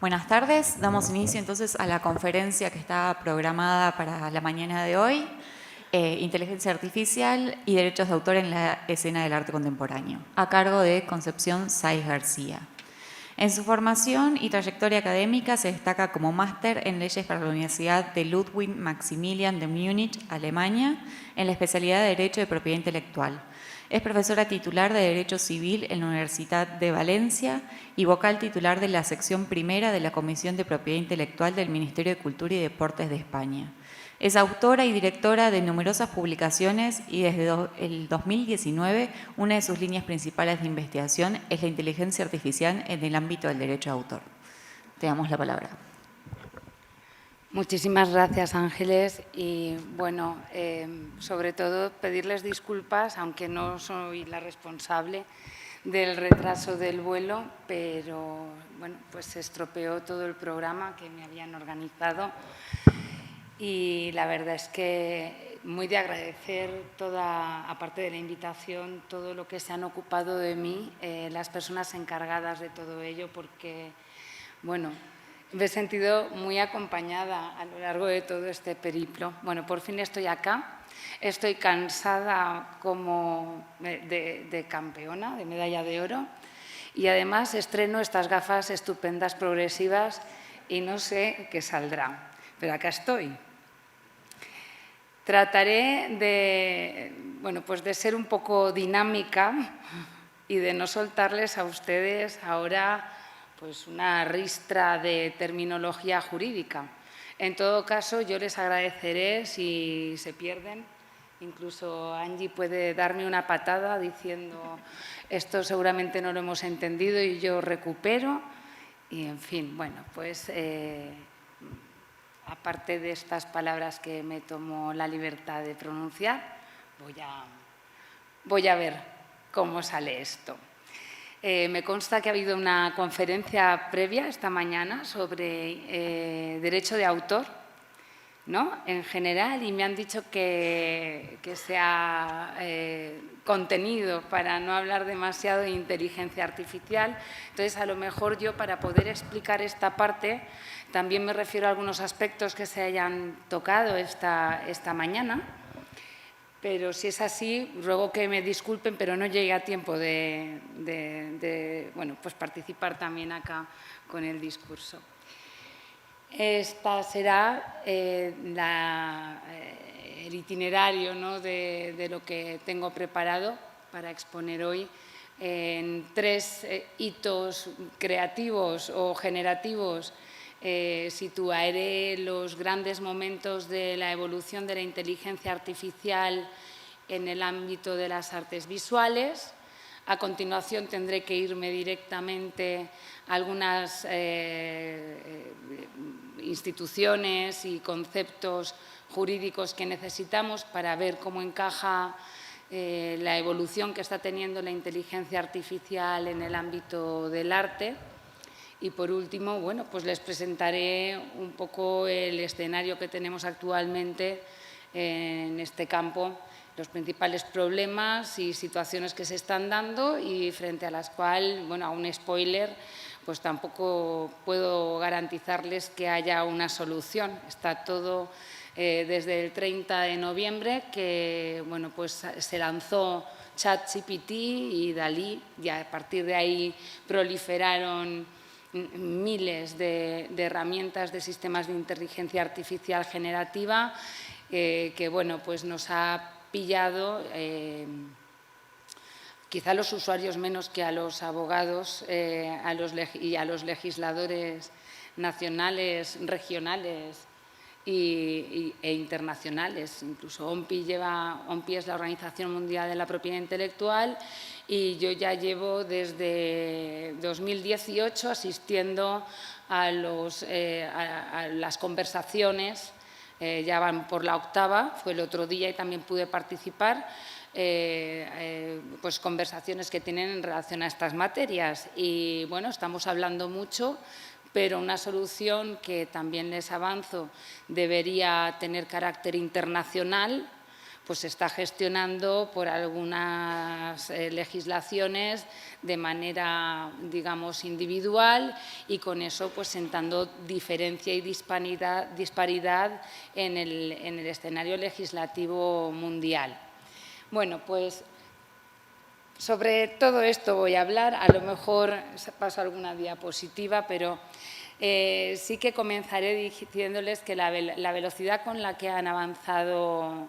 Buenas tardes, damos inicio entonces a la conferencia que está programada para la mañana de hoy, Inteligencia Artificial y Derechos de Autor en la Escena del Arte Contemporáneo, a cargo de Concepción Saiz García. En su formación y trayectoria académica se destaca como máster en leyes para la Universidad de Ludwig Maximilian de Múnich, Alemania, en la especialidad de Derecho de Propiedad Intelectual. Es profesora titular de Derecho Civil en la Universidad de Valencia y vocal titular de la sección primera de la Comisión de Propiedad Intelectual del Ministerio de Cultura y Deportes de España. Es autora y directora de numerosas publicaciones y desde el 2019 una de sus líneas principales de investigación es la inteligencia artificial en el ámbito del derecho de autor. Te damos la palabra. Muchísimas gracias, Ángeles. Y bueno, sobre todo pedirles disculpas, aunque no soy la responsable del retraso del vuelo, pero bueno, pues se estropeó todo el programa que me habían organizado. Y la verdad es que muy de agradecer aparte de la invitación, todo lo que se han ocupado de mí, las personas encargadas de todo ello, porque, bueno, me he sentido muy acompañada a lo largo de todo este periplo. Bueno, por fin estoy acá, estoy cansada como de campeona, de medalla de oro, y además estreno estas gafas estupendas, progresivas, y no sé qué saldrá, pero acá estoy. Trataré de ser un poco dinámica y de no soltarles a ustedes ahora pues una ristra de terminología jurídica. En todo caso, yo les agradeceré si se pierden. Incluso Angie puede darme una patada diciendo esto seguramente no lo hemos entendido y yo recupero. Y, en fin, bueno, pues aparte de estas palabras que me tomo la libertad de pronunciar, voy a ver cómo sale esto. Me consta que ha habido una conferencia previa esta mañana sobre derecho de autor, ¿no?, en general, y me han dicho que se ha contenido para no hablar demasiado de inteligencia artificial. Entonces, a lo mejor yo, para poder explicar esta parte, también me refiero a algunos aspectos que se hayan tocado esta mañana. Pero si es así, ruego que me disculpen, pero no llegué a tiempo de pues participar también acá con el discurso. Esta será el itinerario, ¿no?, de lo que tengo preparado para exponer hoy en 3 hitos creativos o generativos. Situaré los grandes momentos de la evolución de la inteligencia artificial en el ámbito de las artes visuales. A continuación tendré que irme directamente a algunas instituciones y conceptos jurídicos que necesitamos para ver cómo encaja la evolución que está teniendo la inteligencia artificial en el ámbito del arte. Y, por último, bueno, pues les presentaré un poco el escenario que tenemos actualmente en este campo, los principales problemas y situaciones que se están dando y frente a las cuales, bueno, a un spoiler, pues tampoco puedo garantizarles que haya una solución. Está todo desde el 30 de noviembre, que bueno, pues se lanzó ChatGPT y DALL-E, y a partir de ahí proliferaron miles de herramientas de sistemas de inteligencia artificial generativa que bueno, pues nos ha pillado quizá a los usuarios menos que a los abogados y a los legisladores nacionales, regionales e internacionales. Incluso OMPI es la Organización Mundial de la Propiedad Intelectual, y yo ya llevo desde 2018 asistiendo a las conversaciones, ya van por la 8ª, fue el otro día y también pude participar, pues conversaciones que tienen en relación a estas materias. Y bueno, estamos hablando mucho, pero una solución que también les avanzo debería tener carácter internacional, pues se está gestionando por algunas legislaciones de manera, digamos, individual y con eso pues sentando diferencia y disparidad en el escenario legislativo mundial. Bueno, pues sobre todo esto voy a hablar, a lo mejor paso alguna diapositiva, pero sí que comenzaré diciéndoles que la velocidad con la que han avanzado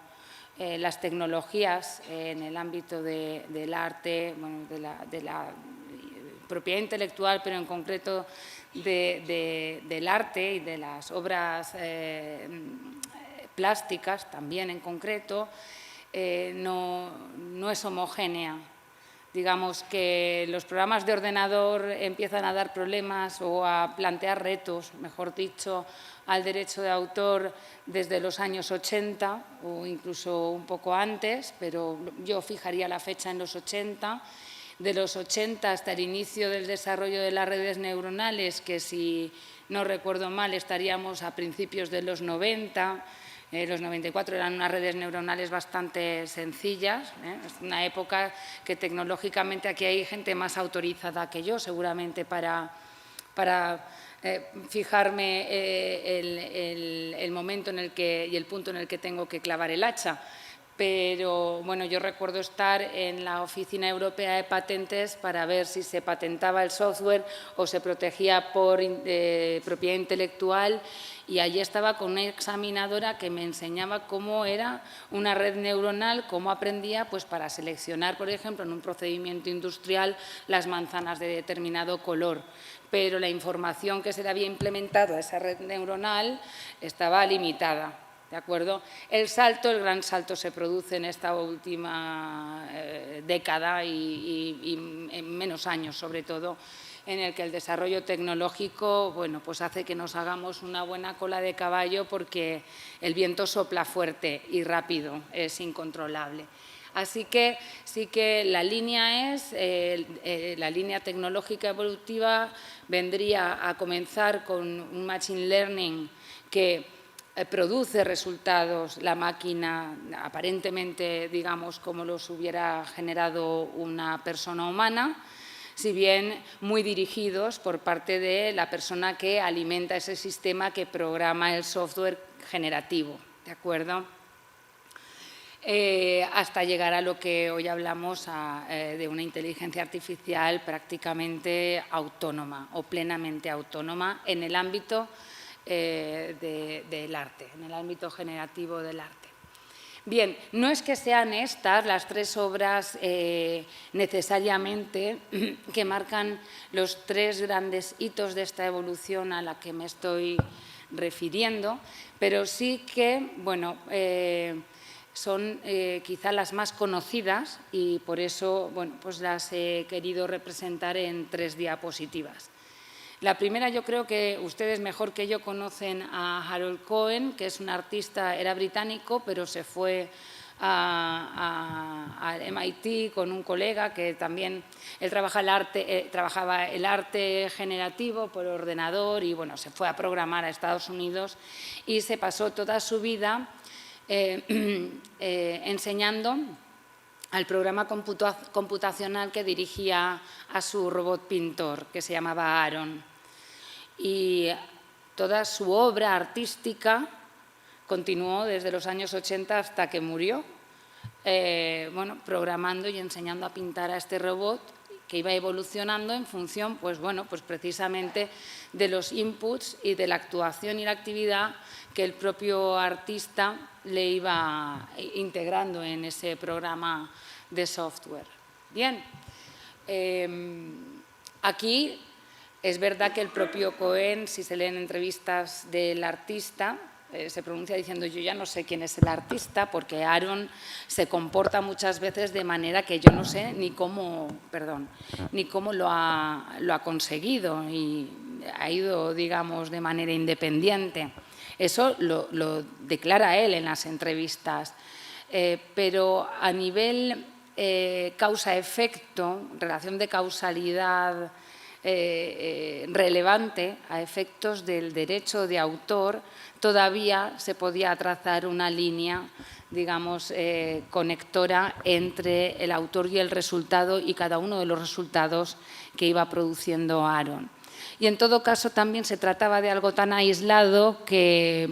las tecnologías en el ámbito del arte, bueno, de la propiedad intelectual, pero en concreto del arte y de las obras plásticas también en concreto, no es homogénea. Digamos que los programas de ordenador empiezan a dar problemas o a plantear retos, mejor dicho, al derecho de autor desde los años 80 o incluso un poco antes, pero yo fijaría la fecha en los 80. De los 80 hasta el inicio del desarrollo de las redes neuronales, que si no recuerdo mal estaríamos a principios de los 90, los 94 eran unas redes neuronales bastante sencillas. Es una época que tecnológicamente aquí hay gente más autorizada que yo, seguramente para fijarme el momento en el que, y el punto en el que tengo que clavar el hacha. Pero bueno, yo recuerdo estar en la Oficina Europea de Patentes para ver si se patentaba el software o se protegía por propiedad intelectual, y allí estaba con una examinadora que me enseñaba cómo era una red neuronal, cómo aprendía pues, para seleccionar, por ejemplo, en un procedimiento industrial las manzanas de determinado color. Pero la información que se le había implementado a esa red neuronal estaba limitada. ¿De acuerdo? El gran salto se produce en esta última década y en menos años, sobre todo, en el que el desarrollo tecnológico, bueno, pues hace que nos hagamos una buena cola de caballo porque el viento sopla fuerte y rápido, es incontrolable. Así que sí que la línea la línea tecnológica evolutiva vendría a comenzar con un machine learning que produce resultados la máquina aparentemente, digamos, como los hubiera generado una persona humana, si bien muy dirigidos por parte de la persona que alimenta ese sistema que programa el software generativo, ¿de acuerdo? Hasta llegar a lo que hoy hablamos de una inteligencia artificial prácticamente autónoma o plenamente autónoma en el ámbito del arte, en el ámbito generativo del arte. Bien, no es que sean estas las tres obras necesariamente que marcan los tres grandes hitos de esta evolución a la que me estoy refiriendo, pero sí que, bueno, son quizá las más conocidas y por eso, bueno, pues las he querido representar en tres diapositivas. La primera, yo creo que ustedes mejor que yo conocen a Harold Cohen, que es un artista, era británico, pero se fue al MIT con un colega que también, él trabajaba el arte generativo por ordenador y bueno, se fue a programar a Estados Unidos y se pasó toda su vida enseñando al programa computacional que dirigía a su robot pintor, que se llamaba Aaron. Y toda su obra artística continuó desde los años 80 hasta que murió, bueno, programando y enseñando a pintar a este robot que iba evolucionando en función, pues bueno, pues precisamente de los inputs y de la actuación y la actividad que el propio artista le iba integrando en ese programa de software. Bien, aquí es verdad que el propio Cohen, si se leen entrevistas del artista, se pronuncia diciendo yo ya no sé quién es el artista porque Aaron se comporta muchas veces de manera que yo no sé ni cómo lo ha conseguido y ha ido, digamos, de manera independiente. Eso lo declara él en las entrevistas, pero a nivel causa-efecto, relación de causalidad relevante a efectos del derecho de autor, todavía se podía trazar una línea digamos, conectora entre el autor y el resultado y cada uno de los resultados que iba produciendo Aaron. Y en todo caso también se trataba de algo tan aislado que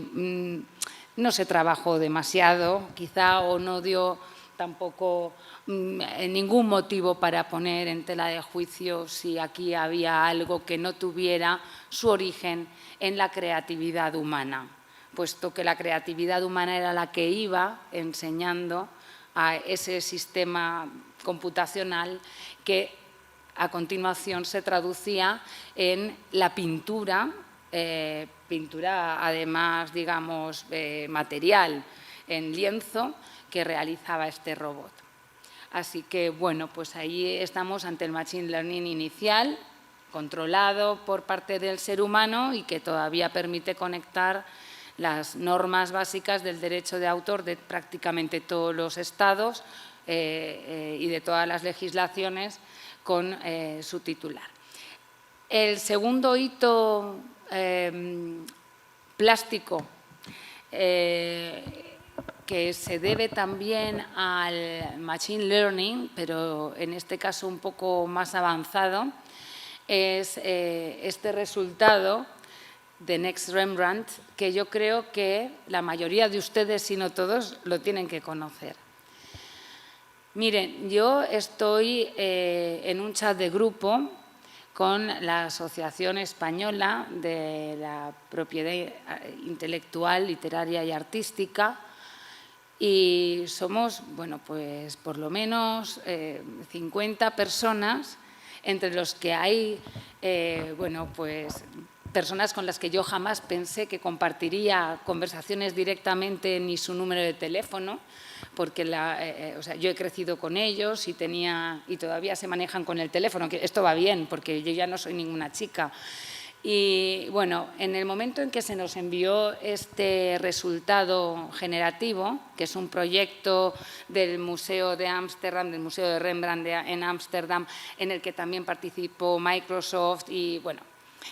no se trabajó demasiado, quizá, o no dio tampoco ningún motivo para poner en tela de juicio si aquí había algo que no tuviera su origen en la creatividad humana, puesto que la creatividad humana era la que iba enseñando a ese sistema computacional que a continuación se traducía en la pintura, pintura además, digamos, material en lienzo que realizaba este robot. Así que, bueno, pues ahí estamos ante el Machine Learning inicial, controlado por parte del ser humano y que todavía permite conectar las normas básicas del derecho de autor de prácticamente todos los estados y de todas las legislaciones con su titular. El segundo hito plástico que se debe también al Machine Learning, pero en este caso un poco más avanzado, es este resultado de Next Rembrandt, que yo creo que la mayoría de ustedes, si no todos, lo tienen que conocer. Miren, yo estoy en un chat de grupo con la Asociación Española de la Propiedad Intelectual, Literaria y Artística y somos, bueno, pues por lo menos 50 personas, entre los que hay, bueno, pues personas con las que yo jamás pensé que compartiría conversaciones directamente ni su número de teléfono, porque o sea, yo he crecido con ellos y todavía se manejan con el teléfono, que esto va bien, porque yo ya no soy ninguna chica. Y bueno, en el momento en que se nos envió este resultado generativo, que es un proyecto del Museo de Ámsterdam, del Museo de Rembrandt en Ámsterdam, en el que también participó Microsoft y bueno,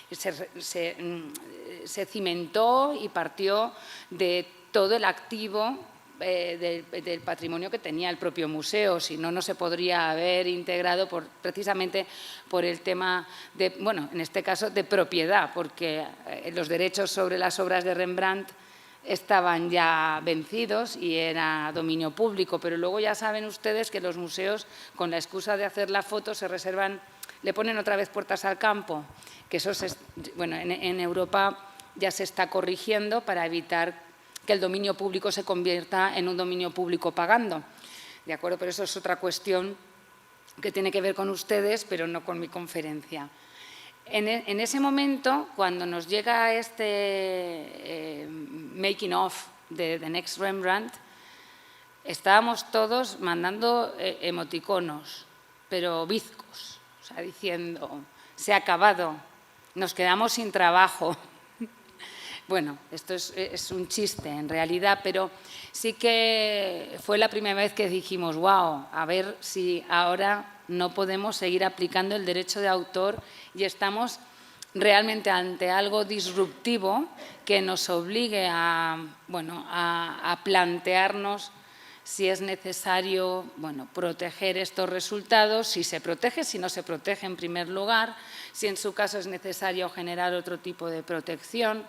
se cimentó y partió de todo el activo del patrimonio que tenía el propio museo, si no, no se podría haber integrado precisamente por el tema de, bueno, en este caso de propiedad, porque los derechos sobre las obras de Rembrandt estaban ya vencidos y era dominio público, pero luego ya saben ustedes que los museos, con la excusa de hacer la foto, se reservan, le ponen otra vez puertas al campo, que eso bueno, en Europa ya se está corrigiendo para evitar que el dominio público se convierta en un dominio público pagando. ¿De acuerdo? Pero eso es otra cuestión que tiene que ver con ustedes, pero no con mi conferencia. En ese momento, cuando nos llega este making of de The Next Rembrandt, estábamos todos mandando emoticonos, pero bizcos, o sea, diciendo, se ha acabado, nos quedamos sin trabajo. Bueno, esto es un chiste en realidad, pero sí que fue la primera vez que dijimos, wow, a ver si ahora no podemos seguir aplicando el derecho de autor y estamos realmente ante algo disruptivo que nos obligue bueno, a plantearnos si es necesario, bueno, proteger estos resultados, si se protege, si no se protege en primer lugar, si en su caso es necesario generar otro tipo de protección.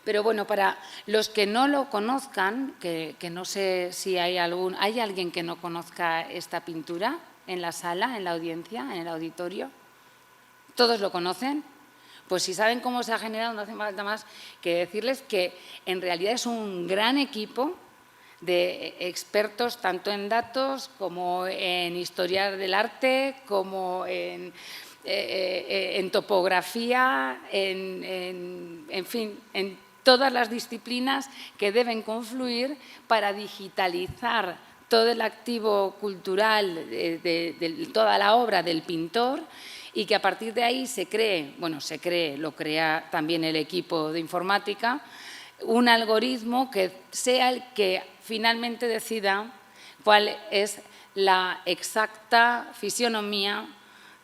Pero bueno, para los que no lo conozcan, que no sé si ¿hay alguien que no conozca esta pintura en la sala, en la audiencia, en el auditorio? ¿Todos lo conocen? Pues si saben cómo se ha generado, no hace falta más que decirles que en realidad es un gran equipo de expertos tanto en datos como en historia del arte, como en topografía, en fin, en todas las disciplinas que deben confluir para digitalizar todo el activo cultural de toda la obra del pintor y que a partir de ahí se cree, bueno, lo crea también el equipo de informática, un algoritmo que sea el que finalmente decida cuál es la exacta fisionomía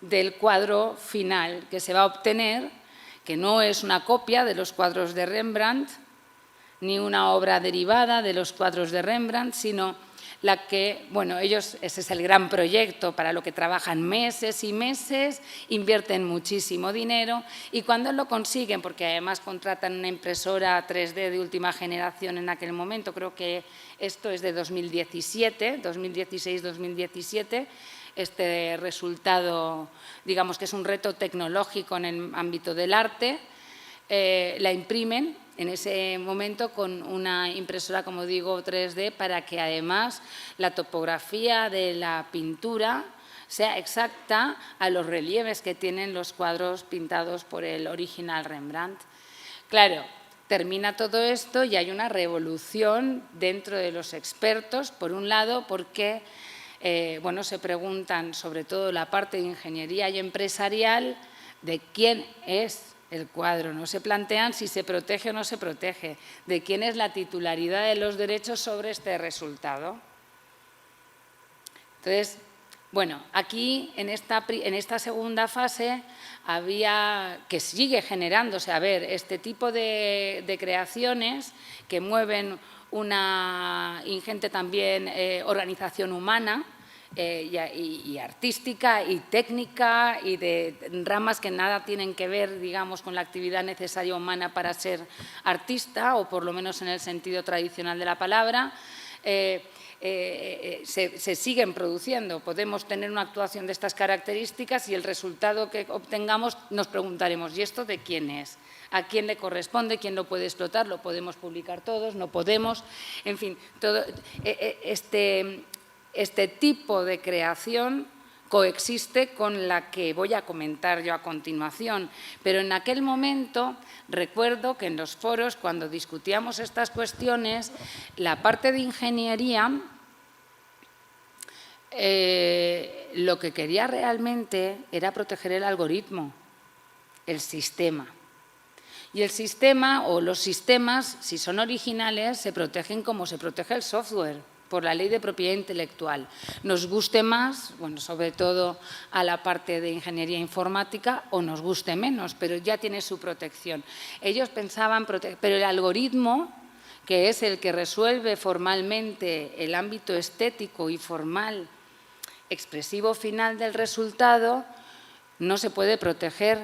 del cuadro final que se va a obtener, que no es una copia de los cuadros de Rembrandt, ni una obra derivada de los cuadros de Rembrandt, sino la que, bueno, ellos, ese es el gran proyecto para lo que trabajan meses y meses, invierten muchísimo dinero y cuando lo consiguen, porque además contratan una impresora 3D de última generación en aquel momento, creo que esto es de 2017, 2016-2017, este resultado, digamos que es un reto tecnológico en el ámbito del arte, la imprimen en ese momento con una impresora, como digo, 3D, para que además la topografía de la pintura sea exacta a los relieves que tienen los cuadros pintados por el original Rembrandt. Claro, termina todo esto y hay una revolución dentro de los expertos, por un lado, porque bueno, se preguntan, sobre todo la parte de ingeniería y empresarial, de quién es el cuadro, no se plantean si se protege o no se protege, de quién es la titularidad de los derechos sobre este resultado. Entonces, bueno, aquí en esta segunda fase había, que sigue generándose, a ver, este tipo de creaciones que mueven una ingente también organización humana, y artística y técnica y de ramas que nada tienen que ver, digamos, con la actividad necesaria humana para ser artista, o por lo menos en el sentido tradicional de la palabra, se siguen produciendo. Podemos tener una actuación de estas características y el resultado que obtengamos nos preguntaremos, ¿y esto de quién es? ¿A quién le corresponde? ¿Quién lo puede explotar? ¿Lo podemos publicar todos? ¿No podemos? En fin, todo este tipo de creación coexiste con la que voy a comentar yo a continuación, pero en aquel momento recuerdo que en los foros, cuando discutíamos estas cuestiones, la parte de ingeniería lo que quería realmente era proteger el algoritmo, el sistema. Y el sistema o los sistemas, si son originales, se protegen como se protege el software, por la ley de propiedad intelectual. Nos guste más, bueno, sobre todo a la parte de ingeniería informática, o nos guste menos, pero ya tiene su protección. Ellos pensaban, pero el algoritmo, que es el que resuelve formalmente el ámbito estético y formal, expresivo final del resultado, no se puede proteger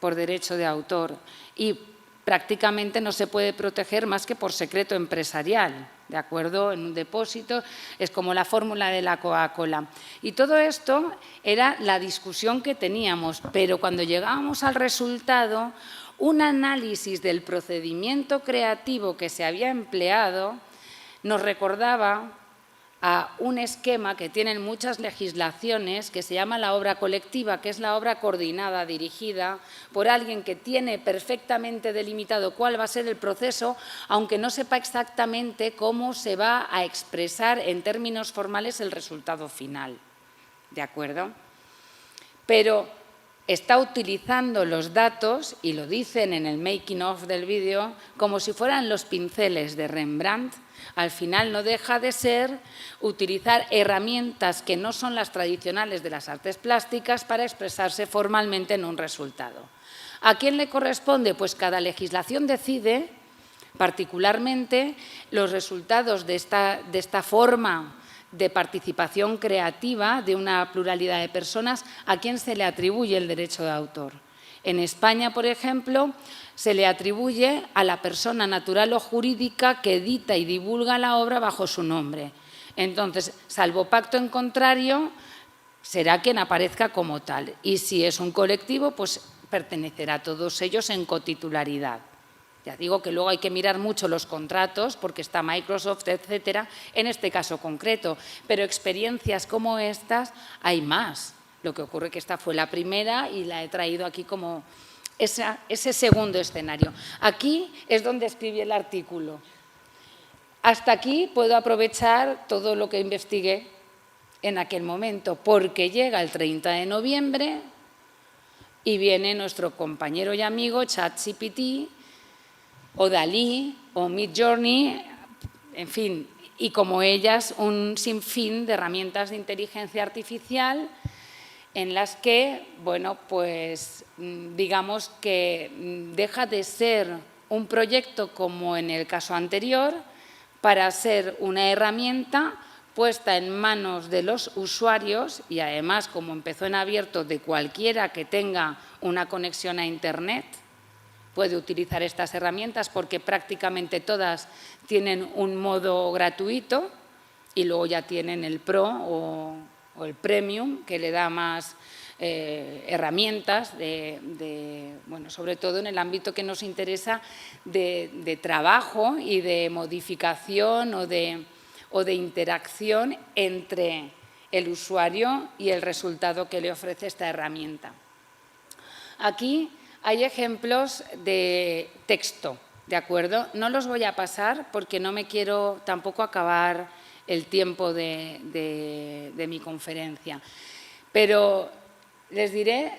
por derecho de autor y prácticamente no se puede proteger más que por secreto empresarial, ¿de acuerdo? En un depósito, es como la fórmula de la Coca-Cola. Y todo esto era la discusión que teníamos, pero cuando llegábamos al resultado, un análisis del procedimiento creativo que se había empleado nos recordaba a un esquema que tienen muchas legislaciones que se llama la obra colectiva, que es la obra coordinada, dirigida por alguien que tiene perfectamente delimitado cuál va a ser el proceso, aunque no sepa exactamente cómo se va a expresar en términos formales el resultado final. ¿De acuerdo? Pero está utilizando los datos, y lo dicen en el making of del vídeo, como si fueran los pinceles de Rembrandt. Al final no deja de ser utilizar herramientas que no son las tradicionales de las artes plásticas para expresarse formalmente en un resultado. ¿A quién le corresponde? Pues cada legislación decide, particularmente, los resultados de esta forma de participación creativa de una pluralidad de personas, a quién se le atribuye el derecho de autor. En España, por ejemplo, se le atribuye a la persona natural o jurídica que edita y divulga la obra bajo su nombre. Entonces, salvo pacto en contrario, será quien aparezca como tal. Y si es un colectivo, pues pertenecerá a todos ellos en cotitularidad. Ya digo que luego hay que mirar mucho los contratos, porque está Microsoft, etcétera, en este caso concreto. Pero experiencias como estas hay más. Lo que ocurre es que esta fue la primera y la he traído aquí como ese segundo escenario. Aquí es donde escribí el artículo. Hasta aquí puedo aprovechar todo lo que investigué en aquel momento, porque llega el 30 de noviembre y viene nuestro compañero y amigo ChatGPT o Dalí o Midjourney, en fin, y como ellas un sinfín de herramientas de inteligencia artificial en las que, bueno, pues digamos que deja de ser un proyecto como en el caso anterior para ser una herramienta puesta en manos de los usuarios y además, como empezó en abierto, de cualquiera que tenga una conexión a Internet puede utilizar estas herramientas porque prácticamente todas tienen un modo gratuito y luego ya tienen el Pro o el Premium, que le da más herramientas, bueno, sobre todo en el ámbito que nos interesa de trabajo y de modificación o de interacción entre el usuario y el resultado que le ofrece esta herramienta. Aquí hay ejemplos de texto, ¿de acuerdo? No los voy a pasar porque no me quiero tampoco acabar el tiempo de mi conferencia. Pero les diré,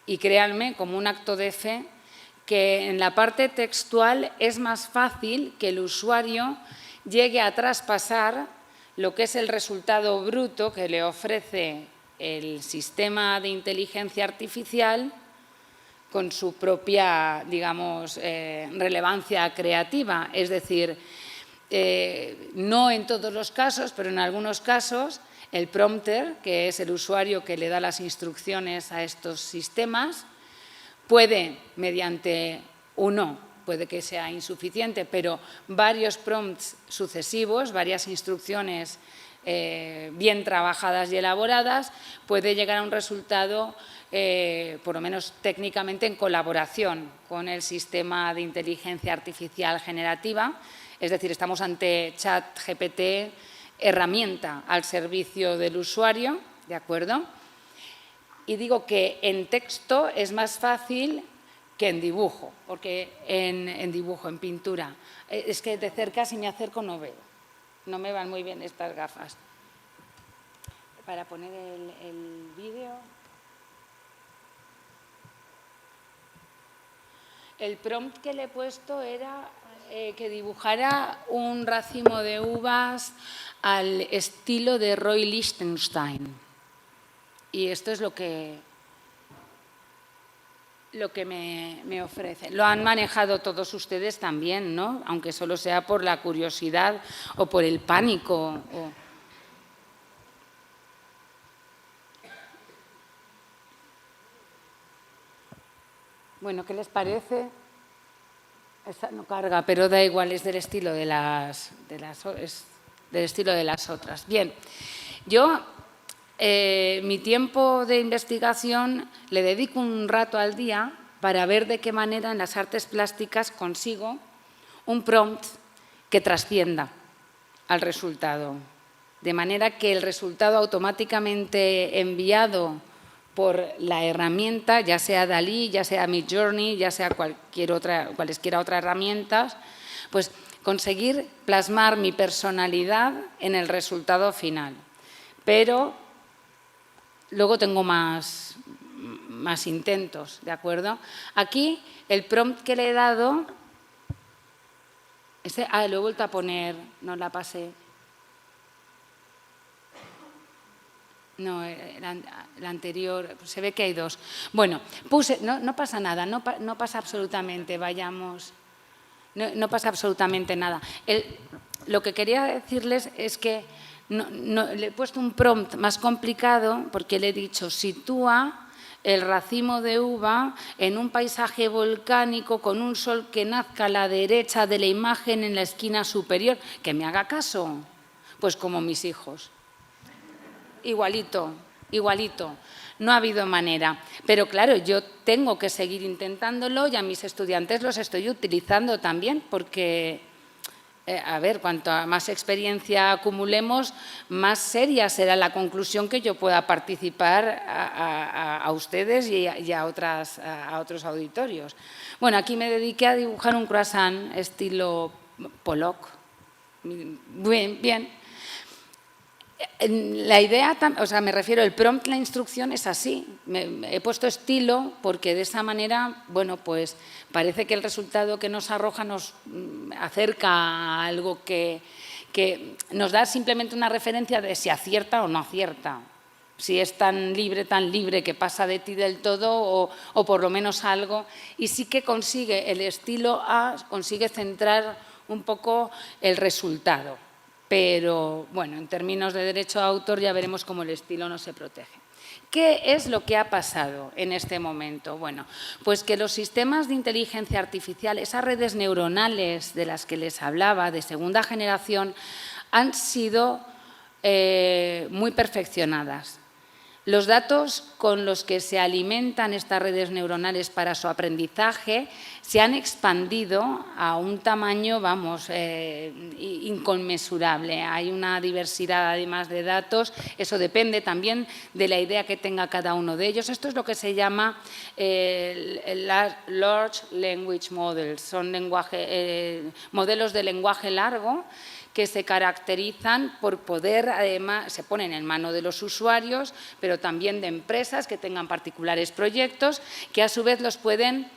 y créanme, como un acto de fe, que en la parte textual es más fácil que el usuario llegue a traspasar lo que es el resultado bruto que le ofrece el sistema de inteligencia artificial con su propia, digamos, relevancia creativa. Es decir, no en todos los casos, pero en algunos casos, el prompter, que es el usuario que le da las instrucciones a estos sistemas, puede, mediante uno, puede que sea insuficiente, pero varios prompts sucesivos, varias instrucciones bien trabajadas y elaboradas, puede llegar a un resultado, por lo menos técnicamente, en colaboración con el sistema de inteligencia artificial generativa. Es decir, estamos ante ChatGPT, herramienta al servicio del usuario, ¿de acuerdo? Y digo que en texto es más fácil que en dibujo, porque en dibujo, en pintura, es que de cerca si me acerco no veo, no me van muy bien estas gafas. Para poner el vídeo. El prompt que le he puesto era que dibujara un racimo de uvas al estilo de Roy Lichtenstein. Y esto es lo que me ofrece. Lo han manejado todos ustedes también, ¿no? Aunque solo sea por la curiosidad o por el pánico. Bueno, ¿qué les parece? Esta no carga, pero da igual, es del estilo de las otras. Bien, yo mi tiempo de investigación le dedico un rato al día para ver de qué manera en las artes plásticas consigo un prompt que trascienda al resultado, de manera que el resultado automáticamente enviado por la herramienta, ya sea Dalí, ya sea Midjourney, ya sea cualesquiera otras herramientas, pues conseguir plasmar mi personalidad en el resultado final. Pero luego tengo más intentos, ¿de acuerdo? Aquí el prompt que le he dado, lo he vuelto a poner, no la pasé. No, la anterior, se ve que hay dos. Bueno, puse, no pasa nada, no pasa absolutamente, vayamos, no pasa absolutamente nada. Lo que quería decirles es que le he puesto un prompt más complicado porque le he dicho, sitúa el racimo de uva en un paisaje volcánico con un sol que nazca a la derecha de la imagen en la esquina superior. Que me haga caso, pues como mis hijos. Igualito, igualito. No ha habido manera. Pero claro, yo tengo que seguir intentándolo y a mis estudiantes los estoy utilizando también porque, a ver, cuanto más experiencia acumulemos, más seria será la conclusión que yo pueda participar a ustedes y a otros auditorios. Bueno, aquí me dediqué a dibujar un croissant estilo Pollock. Bien. La idea, o sea, me refiero, el prompt, la instrucción es así. He puesto estilo porque de esa manera, bueno, pues parece que el resultado que nos arroja nos acerca a algo que nos da simplemente una referencia de si acierta o no acierta. si es tan libre que pasa de ti del todo o por lo menos algo, y sí que consigue, el estilo A consigue centrar un poco el resultado, pero bueno, en términos de derecho de autor ya veremos cómo el estilo no se protege. ¿Qué es lo que ha pasado en este momento? Bueno, pues que los sistemas de inteligencia artificial, esas redes neuronales de las que les hablaba, de segunda generación, han sido muy perfeccionadas. Los datos con los que se alimentan estas redes neuronales para su aprendizaje se han expandido a un tamaño, vamos, inconmensurable. Hay una diversidad además de datos, eso depende también de la idea que tenga cada uno de ellos. Esto es lo que se llama Large Language Models, son modelos de lenguaje largo, que se caracterizan por poder, además, se ponen en manos de los usuarios, pero también de empresas que tengan particulares proyectos, que a su vez los pueden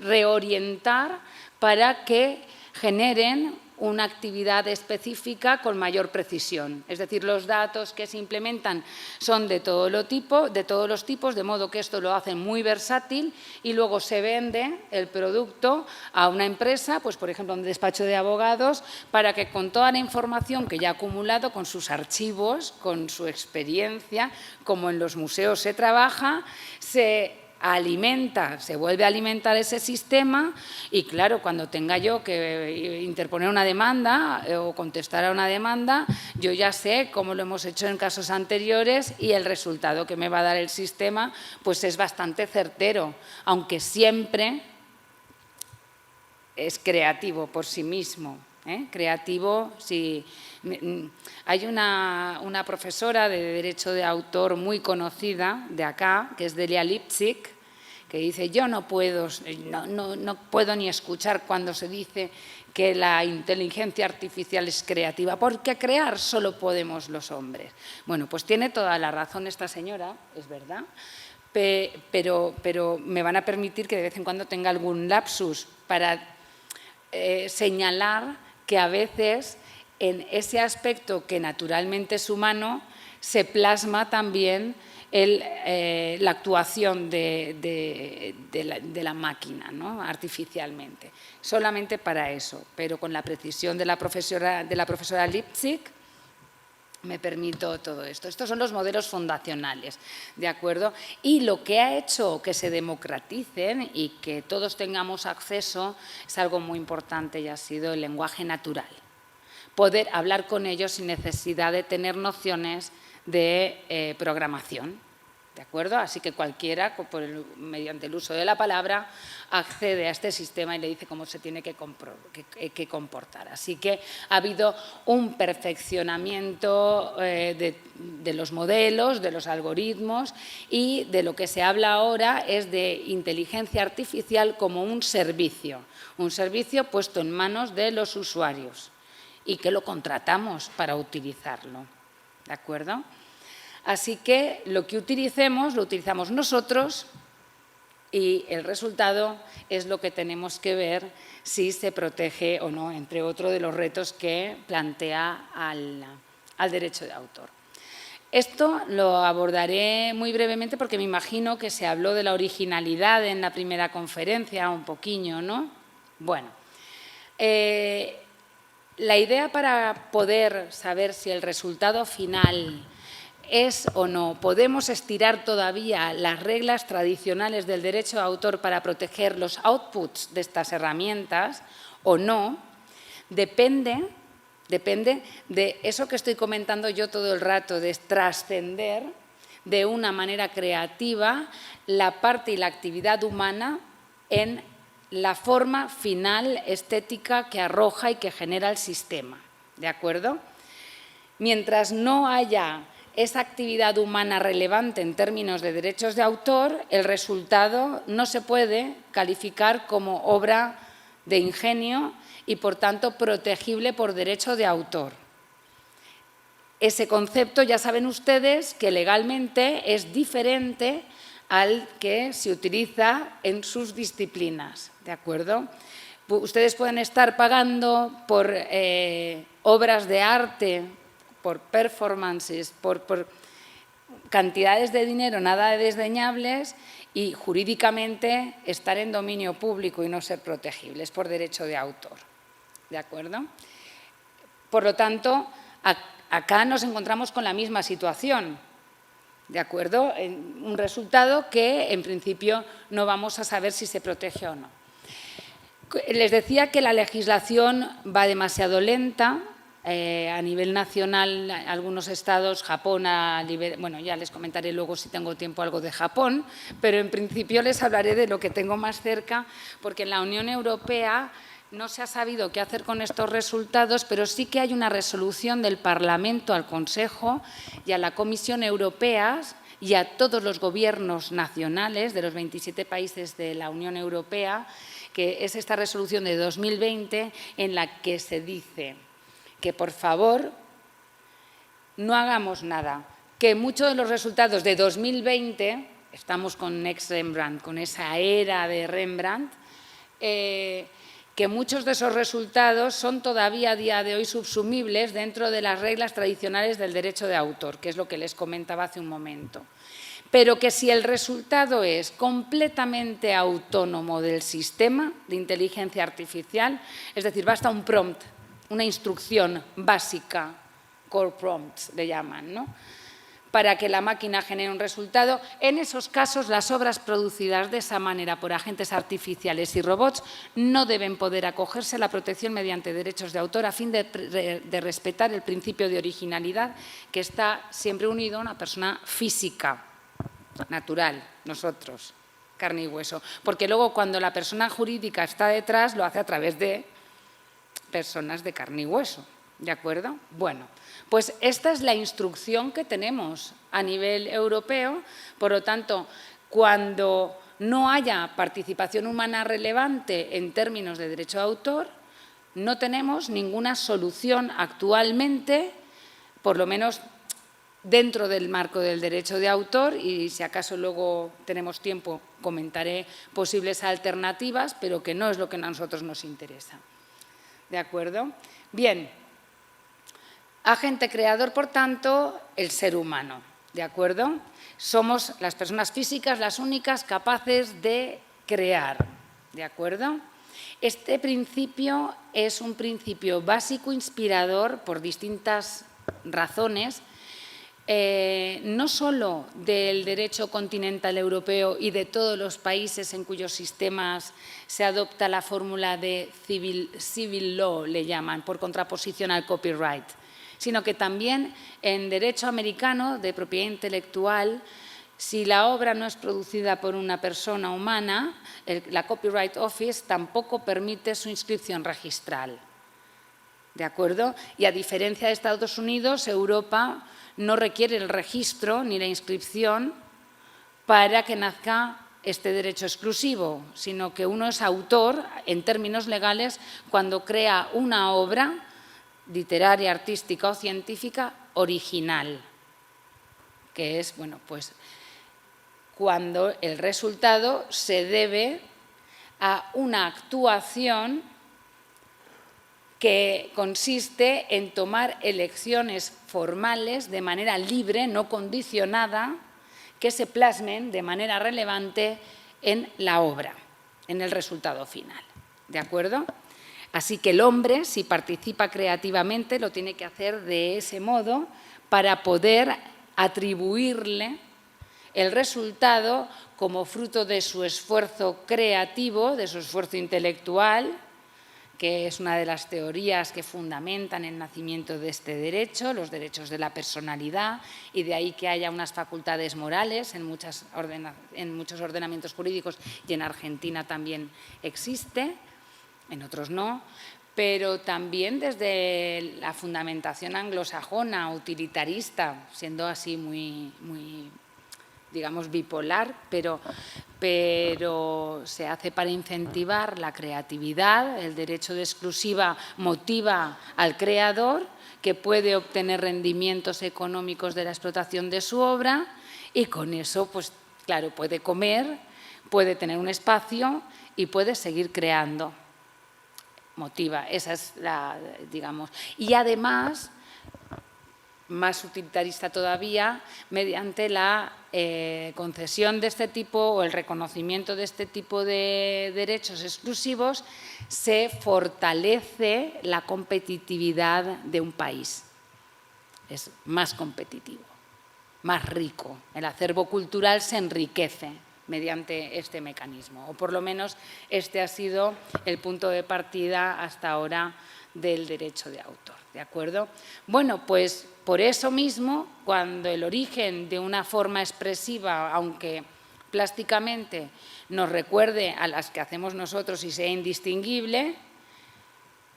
reorientar para que generen una actividad específica con mayor precisión. Es decir, los datos que se implementan son de todos los tipos, de modo que esto lo hace muy versátil y luego se vende el producto a una empresa, pues por ejemplo un despacho de abogados, para que con toda la información que ya ha acumulado, con sus archivos, con su experiencia, como en los museos se trabaja, se vuelve a alimentar ese sistema y claro, cuando tenga yo que interponer una demanda o contestar a una demanda, yo ya sé cómo lo hemos hecho en casos anteriores y el resultado que me va a dar el sistema pues es bastante certero, aunque siempre es creativo por sí mismo. Creativo, sí. Hay una profesora de Derecho de Autor muy conocida de acá, que es Delia Lipzig, que dice, yo no puedo ni escuchar cuando se dice que la inteligencia artificial es creativa, porque crear solo podemos los hombres. Bueno, pues tiene toda la razón esta señora, es verdad, pero me van a permitir que de vez en cuando tenga algún lapsus para señalar que a veces en ese aspecto que naturalmente es humano se plasma también la actuación de la máquina, ¿no? Artificialmente. Solamente para eso, pero con la precisión de la profesora Lipzig me permito todo esto. Estos son los modelos fundacionales, ¿de acuerdo? Y lo que ha hecho que se democraticen y que todos tengamos acceso es algo muy importante y ha sido el lenguaje natural. Poder hablar con ellos sin necesidad de tener nociones de programación, ¿de acuerdo? Así que cualquiera, mediante el uso de la palabra, accede a este sistema y le dice cómo se tiene que comportar. Así que ha habido un perfeccionamiento de los modelos, de los algoritmos, y de lo que se habla ahora es de inteligencia artificial como un servicio puesto en manos de los usuarios y que lo contratamos para utilizarlo, ¿de acuerdo? Así que lo que utilicemos, lo utilizamos nosotros y el resultado es lo que tenemos que ver si se protege o no, entre otros de los retos que plantea al derecho de autor. Esto lo abordaré muy brevemente porque me imagino que se habló de la originalidad en la primera conferencia, un poquillo, ¿no? Bueno, la idea para poder saber si el resultado final es o no, podemos estirar todavía las reglas tradicionales del derecho de autor para proteger los outputs de estas herramientas o no, depende de eso que estoy comentando yo todo el rato, de trascender de una manera creativa la parte y la actividad humana en la forma final estética que arroja y que genera el sistema, ¿de acuerdo? Mientras no haya esa actividad humana relevante en términos de derechos de autor, el resultado no se puede calificar como obra de ingenio y, por tanto, protegible por derecho de autor. Ese concepto, ya saben ustedes, que legalmente es diferente al que se utiliza en sus disciplinas, ¿de acuerdo? Ustedes pueden estar pagando por obras de arte por performances, por cantidades de dinero nada desdeñables y jurídicamente estar en dominio público y no ser protegibles por derecho de autor. ¿De acuerdo? Por lo tanto, acá nos encontramos con la misma situación. ¿De acuerdo? Un resultado que, en principio, no vamos a saber si se protege o no. Les decía que la legislación va demasiado lenta. A nivel nacional, algunos estados, Japón, bueno, ya les comentaré luego si tengo tiempo algo de Japón, pero en principio les hablaré de lo que tengo más cerca, porque en la Unión Europea no se ha sabido qué hacer con estos resultados, pero sí que hay una resolución del Parlamento al Consejo y a la Comisión Europea y a todos los gobiernos nacionales de los 27 países de la Unión Europea, que es esta resolución de 2020 en la que se dice que, por favor, no hagamos nada, que muchos de los resultados de 2020, estamos con Next Rembrandt, con esa era de Rembrandt, que muchos de esos resultados son todavía a día de hoy subsumibles dentro de las reglas tradicionales del derecho de autor, que es lo que les comentaba hace un momento. Pero que si el resultado es completamente autónomo del sistema de inteligencia artificial, es decir, basta un prompt, una instrucción básica, core prompts le llaman, ¿no?, para que la máquina genere un resultado. En esos casos, las obras producidas de esa manera por agentes artificiales y robots no deben poder acogerse a la protección mediante derechos de autor a fin de respetar el principio de originalidad que está siempre unido a una persona física, natural, nosotros, carne y hueso. Porque luego, cuando la persona jurídica está detrás, lo hace a través de personas de carne y hueso, ¿de acuerdo? Bueno, pues esta es la instrucción que tenemos a nivel europeo. Por lo tanto, cuando no haya participación humana relevante en términos de derecho de autor, no tenemos ninguna solución actualmente, por lo menos dentro del marco del derecho de autor, y si acaso luego tenemos tiempo comentaré posibles alternativas, pero que no es lo que a nosotros nos interesa. ¿De acuerdo? Bien, agente creador, por tanto, el ser humano. ¿De acuerdo? Somos las personas físicas las únicas capaces de crear. ¿De acuerdo? Este principio es un principio básico, inspirador, por distintas razones, no solo del derecho continental europeo y de todos los países en cuyos sistemas se adopta la fórmula de civil law, le llaman, por contraposición al copyright, sino que también en derecho americano de propiedad intelectual, si la obra no es producida por una persona humana, la Copyright Office tampoco permite su inscripción registral. ¿De acuerdo? Y a diferencia de Estados Unidos, Europa no requiere el registro ni la inscripción para que nazca este derecho exclusivo, sino que uno es autor, en términos legales, cuando crea una obra literaria, artística o científica original, que es, bueno, pues cuando el resultado se debe a una actuación que consiste en tomar elecciones formales de manera libre, no condicionada, que se plasmen de manera relevante en la obra, en el resultado final. ¿De acuerdo? Así que el hombre, si participa creativamente, lo tiene que hacer de ese modo para poder atribuirle el resultado como fruto de su esfuerzo creativo, de su esfuerzo intelectual, que es una de las teorías que fundamentan el nacimiento de este derecho, los derechos de la personalidad, y de ahí que haya unas facultades morales en muchos ordenamientos jurídicos, y en Argentina también existe, en otros no, pero también desde la fundamentación anglosajona, utilitarista, siendo así muy digamos, bipolar, pero se hace para incentivar la creatividad. El derecho de exclusiva motiva al creador, que puede obtener rendimientos económicos de la explotación de su obra y con eso, pues claro, puede comer, puede tener un espacio y puede seguir creando. Motiva, esa es la, digamos. Y además, más utilitarista todavía, mediante la concesión de este tipo o el reconocimiento de este tipo de derechos exclusivos, se fortalece la competitividad de un país. Es más competitivo, más rico. El acervo cultural se enriquece mediante este mecanismo, o por lo menos este ha sido el punto de partida hasta ahora del derecho de autor, ¿de acuerdo? Bueno, pues por eso mismo, cuando el origen de una forma expresiva, aunque plásticamente nos recuerde a las que hacemos nosotros y sea indistinguible,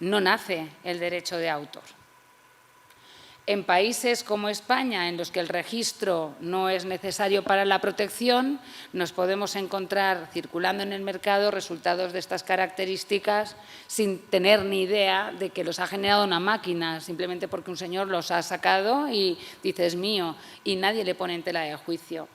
no nace el derecho de autor. En países como España, en los que el registro no es necesario para la protección, nos podemos encontrar circulando en el mercado resultados de estas características sin tener ni idea de que los ha generado una máquina, simplemente porque un señor los ha sacado y dice es mío, y nadie le pone en tela de juicio.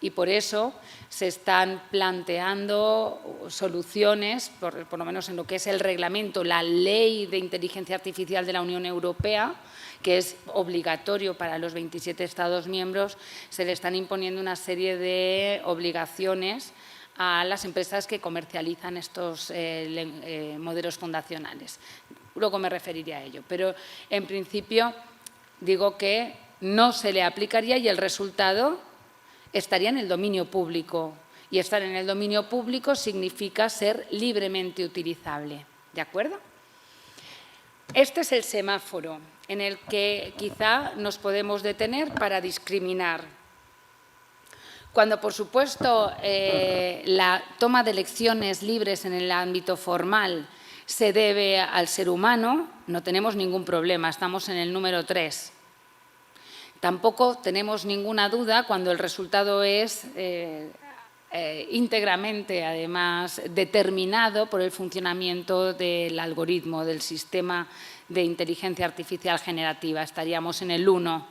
Y por eso se están planteando soluciones, por lo menos en lo que es el reglamento, la Ley de Inteligencia Artificial de la Unión Europea, que es obligatorio para los 27 Estados miembros, se le están imponiendo una serie de obligaciones a las empresas que comercializan estos modelos fundacionales. Luego me referiré a ello, pero en principio digo que no se le aplicaría y el resultado estaría en el dominio público. Y estar en el dominio público significa ser libremente utilizable. ¿De acuerdo? Este es el semáforo en el que quizá nos podemos detener para discriminar. Cuando, por supuesto, la toma de elecciones libres en el ámbito formal se debe al ser humano, no tenemos ningún problema, estamos en el número 3. Tampoco tenemos ninguna duda cuando el resultado es íntegramente, además, determinado por el funcionamiento del algoritmo, del sistema de inteligencia artificial generativa. Estaríamos en el 1.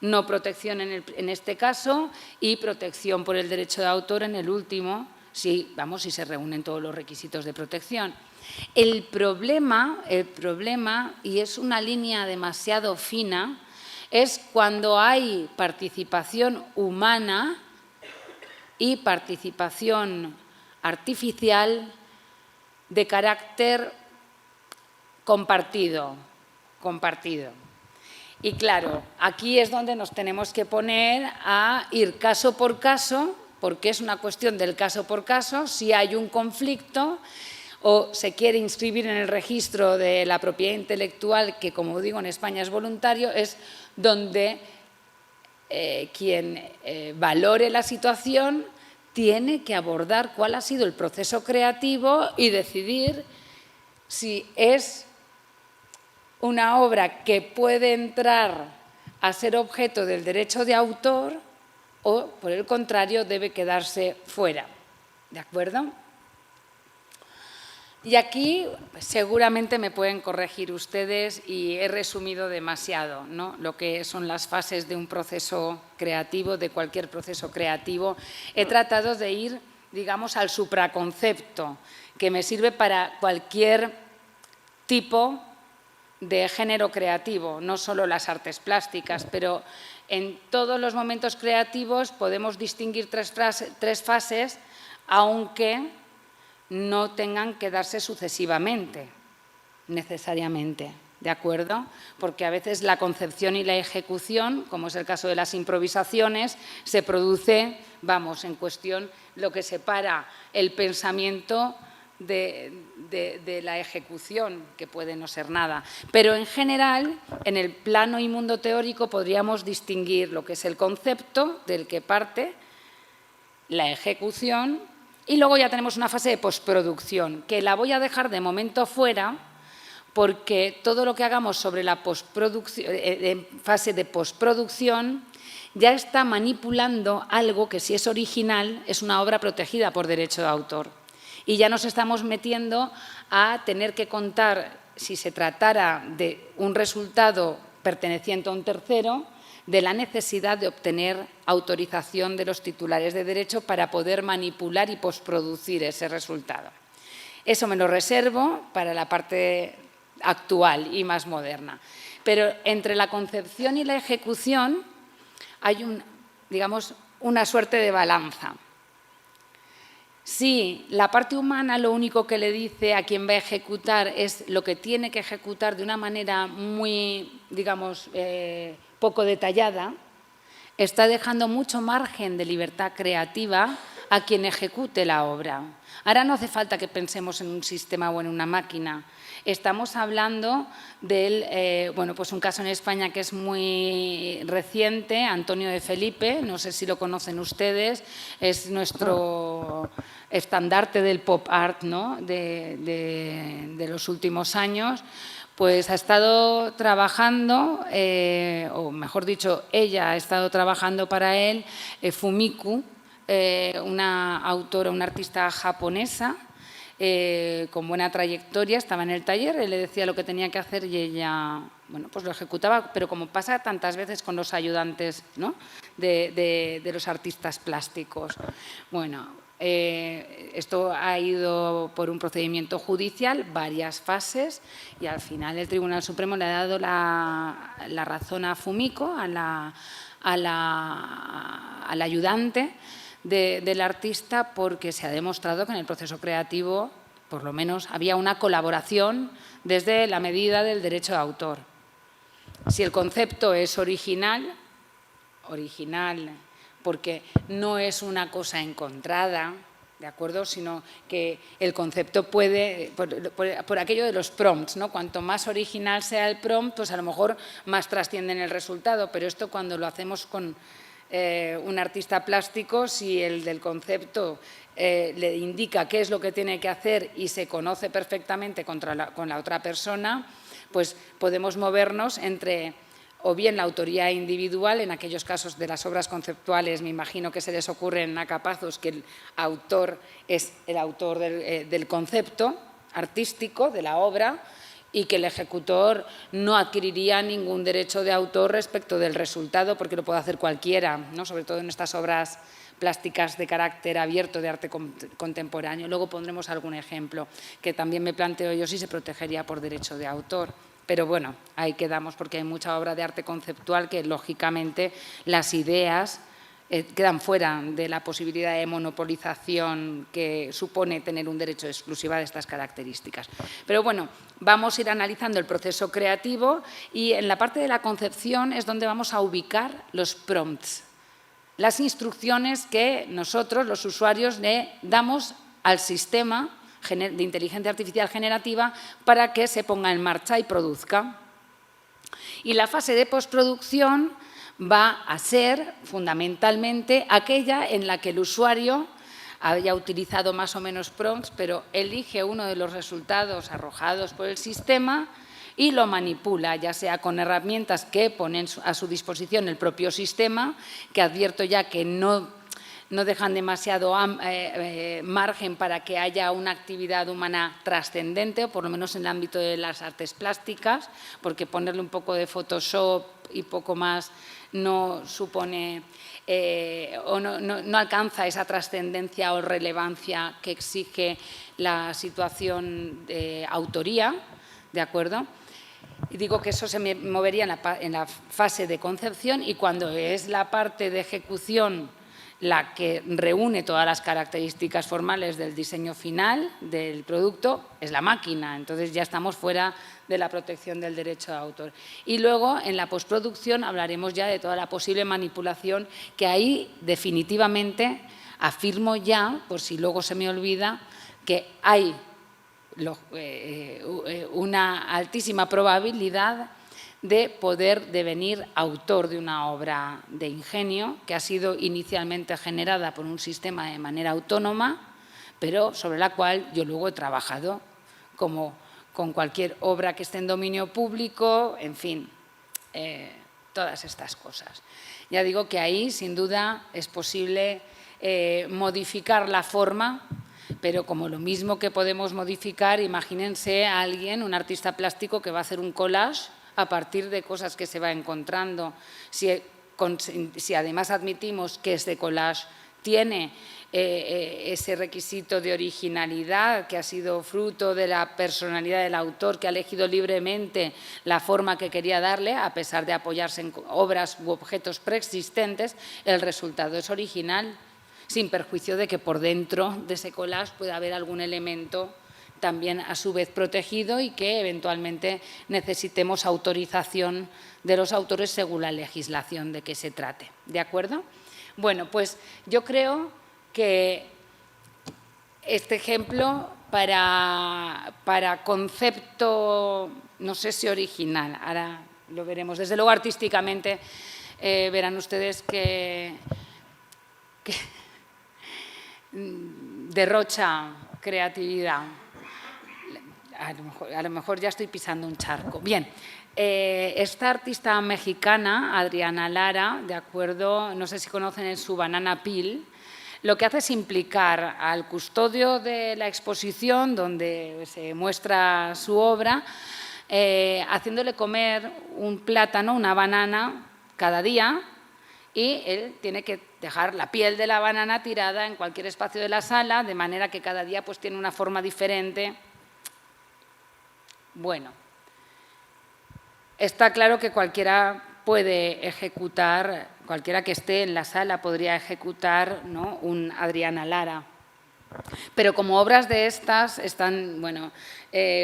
No protección en este caso y protección por el derecho de autor en el último, si se reúnen todos los requisitos de protección. El problema, y es una línea demasiado fina, es cuando hay participación humana y participación artificial de carácter compartido. Y claro, aquí es donde nos tenemos que poner a ir caso por caso, porque es una cuestión del caso por caso, si hay un conflicto o se quiere inscribir en el registro de la propiedad intelectual, que como digo en España es voluntario, es donde quien valore la situación tiene que abordar cuál ha sido el proceso creativo y decidir si es una obra que puede entrar a ser objeto del derecho de autor o, por el contrario, debe quedarse fuera. ¿De acuerdo? Y aquí seguramente me pueden corregir ustedes y he resumido demasiado, ¿no?, lo que son las fases de un proceso creativo, de cualquier proceso creativo. He tratado de ir, digamos, al supraconcepto, que me sirve para cualquier tipo de género creativo, no solo las artes plásticas, pero en todos los momentos creativos podemos distinguir tres fases, aunque no tengan que darse sucesivamente, necesariamente, ¿de acuerdo? Porque a veces la concepción y la ejecución, como es el caso de las improvisaciones, se produce, en cuestión lo que separa el pensamiento de la ejecución, que puede no ser nada. Pero en general, en el plano y mundo teórico podríamos distinguir lo que es el concepto del que parte, la ejecución, y luego ya tenemos una fase de postproducción, que la voy a dejar de momento fuera porque todo lo que hagamos sobre la fase de postproducción ya está manipulando algo que, si es original, es una obra protegida por derecho de autor. Y ya nos estamos metiendo a tener que contar, si se tratara de un resultado perteneciente a un tercero, de la necesidad de obtener autorización de los titulares de derecho para poder manipular y postproducir ese resultado. Eso me lo reservo para la parte actual y más moderna. Pero entre la concepción y la ejecución hay digamos, una suerte de balanza. Si la parte humana lo único que le dice a quien va a ejecutar es lo que tiene que ejecutar de una manera muy, digamos, poco detallada, está dejando mucho margen de libertad creativa a quien ejecute la obra. Ahora no hace falta que pensemos en un sistema o en una máquina. Estamos hablando del, bueno, pues un caso en España que es muy reciente, Antonio de Felipe, no sé si lo conocen ustedes, es nuestro estandarte del pop art, ¿no?, de los últimos años. Pues ha estado trabajando, o mejor dicho, ella ha estado trabajando para él, Fumiko, una autora, una artista japonesa, con buena trayectoria, estaba en el taller, él le decía lo que tenía que hacer y ella, bueno, pues lo ejecutaba, pero como pasa tantas veces con los ayudantes, ¿no?, de los artistas plásticos. Bueno, esto ha ido por un procedimiento judicial, varias fases, y al final el Tribunal Supremo le ha dado la razón a Fumiko, al ayudante del artista, porque se ha demostrado que en el proceso creativo, por lo menos, había una colaboración desde la medida del derecho de autor. Si el concepto es original, porque no es una cosa encontrada, ¿de acuerdo?, sino que el concepto puede, por aquello de los prompts, ¿no?, cuanto más original sea el prompt, pues a lo mejor más trasciende en el resultado, pero esto cuando lo hacemos con un artista plástico, si el del concepto le indica qué es lo que tiene que hacer y se conoce perfectamente con la otra persona, pues podemos movernos entre o bien la autoría individual, en aquellos casos de las obras conceptuales, me imagino que se les ocurren a capazos que el autor es el autor del concepto artístico, de la obra, y que el ejecutor no adquiriría ningún derecho de autor respecto del resultado, porque lo puede hacer cualquiera, ¿no?, sobre todo en estas obras plásticas de carácter abierto de arte contemporáneo. Luego pondremos algún ejemplo que también me planteo yo si se protegería por derecho de autor. Pero bueno, ahí quedamos porque hay mucha obra de arte conceptual que, lógicamente, las ideas quedan fuera de la posibilidad de monopolización que supone tener un derecho de exclusiva de estas características. Pero bueno, vamos a ir analizando el proceso creativo y en la parte de la concepción es donde vamos a ubicar los prompts, las instrucciones que nosotros, los usuarios, le damos al sistema de inteligencia artificial generativa para que se ponga en marcha y produzca. Y la fase de postproducción va a ser fundamentalmente aquella en la que el usuario haya utilizado más o menos prompts, pero elige uno de los resultados arrojados por el sistema y lo manipula, ya sea con herramientas que ponen a su disposición el propio sistema, que advierto ya que no dejan demasiado margen para que haya una actividad humana trascendente, o por lo menos en el ámbito de las artes plásticas, porque ponerle un poco de Photoshop y poco más no supone o no alcanza esa trascendencia o relevancia que exige la situación de autoría, ¿de acuerdo? Y digo que eso se movería en la fase de concepción, y cuando es la parte de ejecución la que reúne todas las características formales del diseño final del producto, es la máquina. Entonces ya estamos fuera de la protección del derecho de autor. Y luego, en la postproducción, hablaremos ya de toda la posible manipulación, que ahí definitivamente afirmo ya, por si luego se me olvida, que hay una altísima probabilidad de poder devenir autor de una obra de ingenio que ha sido inicialmente generada por un sistema de manera autónoma, pero sobre la cual yo luego he trabajado, como con cualquier obra que esté en dominio público, en fin, todas estas cosas. Ya digo que ahí, sin duda, es posible modificar la forma, pero como lo mismo que podemos modificar, imagínense a alguien, un artista plástico, que va a hacer un collage a partir de cosas que se va encontrando. Si además admitimos que ese collage tiene ese requisito de originalidad que ha sido fruto de la personalidad del autor, que ha elegido libremente la forma que quería darle, a pesar de apoyarse en obras u objetos preexistentes, el resultado es original, sin perjuicio de que por dentro de ese collage pueda haber algún elemento también a su vez protegido y que eventualmente necesitemos autorización de los autores según la legislación de que se trate. ¿De acuerdo? Bueno, pues yo creo que este ejemplo para concepto, no sé si original, ahora lo veremos. Desde luego artísticamente verán ustedes que derrocha creatividad. A lo mejor ya estoy pisando un charco. Bien, esta artista mexicana, Adriana Lara, de acuerdo, no sé si conocen su Banana Peel, lo que hace es implicar al custodio de la exposición, donde se muestra su obra, haciéndole comer un plátano, una banana, cada día, y él tiene que dejar la piel de la banana tirada en cualquier espacio de la sala, de manera que cada día pues, tiene una forma diferente. Bueno, está claro que cualquiera puede ejecutar, cualquiera que esté en la sala podría ejecutar, ¿no?, un Adriana Lara. Pero como obras de estas están, bueno,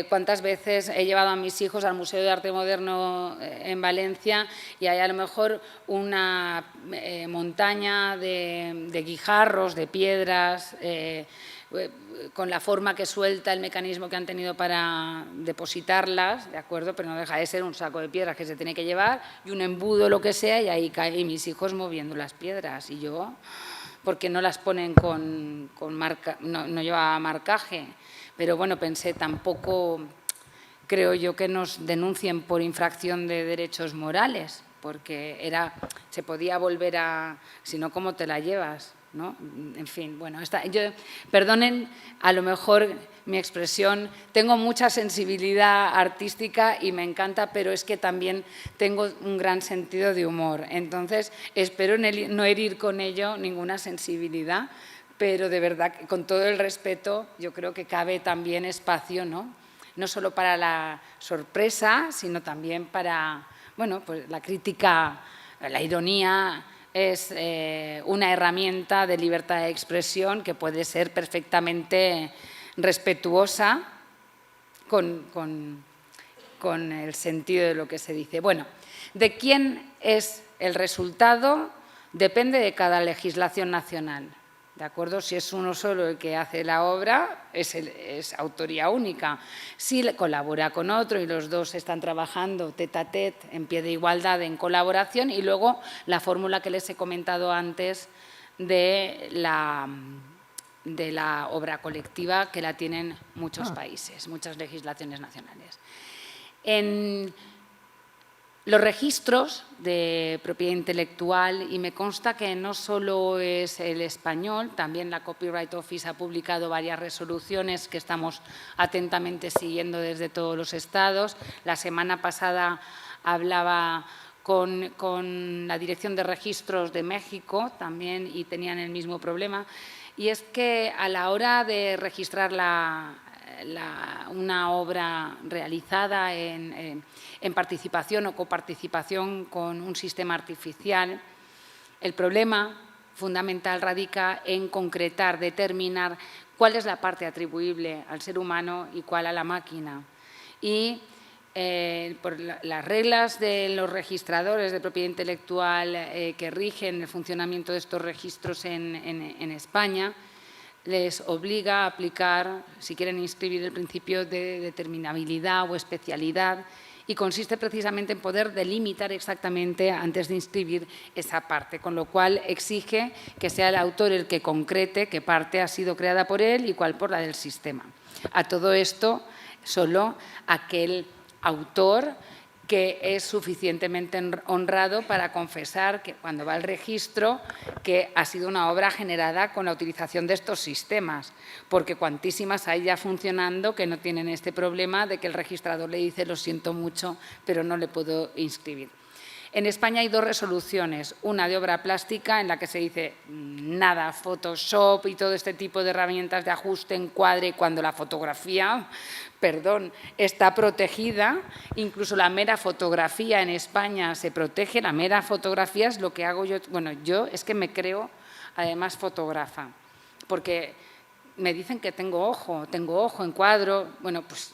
cuántas veces he llevado a mis hijos al Museo de Arte Moderno en Valencia y hay a lo mejor una montaña de guijarros, de piedras, con la forma que suelta, el mecanismo que han tenido para depositarlas, ¿de acuerdo? Pero no deja de ser un saco de piedras que se tiene que llevar y un embudo, lo que sea, y ahí caen mis hijos moviendo las piedras. Y yo, porque no las ponen con marca, no lleva marcaje. Pero bueno, pensé, tampoco creo yo que nos denuncien por infracción de derechos morales, porque se podía volver a, si no, ¿cómo te la llevas?, ¿no? En fin, bueno, perdonen a lo mejor mi expresión, tengo mucha sensibilidad artística y me encanta, pero es que también tengo un gran sentido de humor. Entonces, espero no herir con ello ninguna sensibilidad, pero de verdad, con todo el respeto, yo creo que cabe también espacio, ¿no? No solo para la sorpresa, sino también para, bueno, pues la crítica, la ironía. Es una herramienta de libertad de expresión que puede ser perfectamente respetuosa con el sentido de lo que se dice. Bueno, ¿de quién es el resultado? Depende de cada legislación nacional. ¿De acuerdo? Si es uno solo el que hace la obra, es autoría única. Si colabora con otro y los dos están trabajando tete a tete, en pie de igualdad, en colaboración, y luego la fórmula que les he comentado antes de la obra colectiva, que la tienen muchos países, muchas legislaciones nacionales. En los registros de propiedad intelectual, y me consta que no solo es el español, también la Copyright Office ha publicado varias resoluciones que estamos atentamente siguiendo desde todos los estados. La semana pasada hablaba con la Dirección de Registros de México también y tenían el mismo problema. Y es que a la hora de registrar una obra realizada en participación o coparticipación con un sistema artificial, el problema fundamental radica en concretar, determinar cuál es la parte atribuible al ser humano y cuál a la máquina. Y por las reglas de los registradores de propiedad intelectual que rigen el funcionamiento de estos registros en España, les obliga a aplicar, si quieren inscribir, el principio de determinabilidad o especialidad, y consiste precisamente en poder delimitar exactamente antes de inscribir esa parte, con lo cual exige que sea el autor el que concrete qué parte ha sido creada por él y cuál por la del sistema. A todo esto, solo aquel autor que es suficientemente honrado para confesar que cuando va al registro que ha sido una obra generada con la utilización de estos sistemas, porque cuantísimas hay ya funcionando que no tienen este problema de que el registrador le dice lo siento mucho, pero no le puedo inscribir. En España hay 2 resoluciones, una de obra plástica en la que se dice nada, Photoshop y todo este tipo de herramientas de ajuste, encuadre, cuando la fotografía, perdón, está protegida, incluso la mera fotografía en España se protege, la mera fotografía es lo que hago yo, bueno, yo es que me creo además fotógrafa, porque me dicen que tengo ojo, encuadro, bueno, pues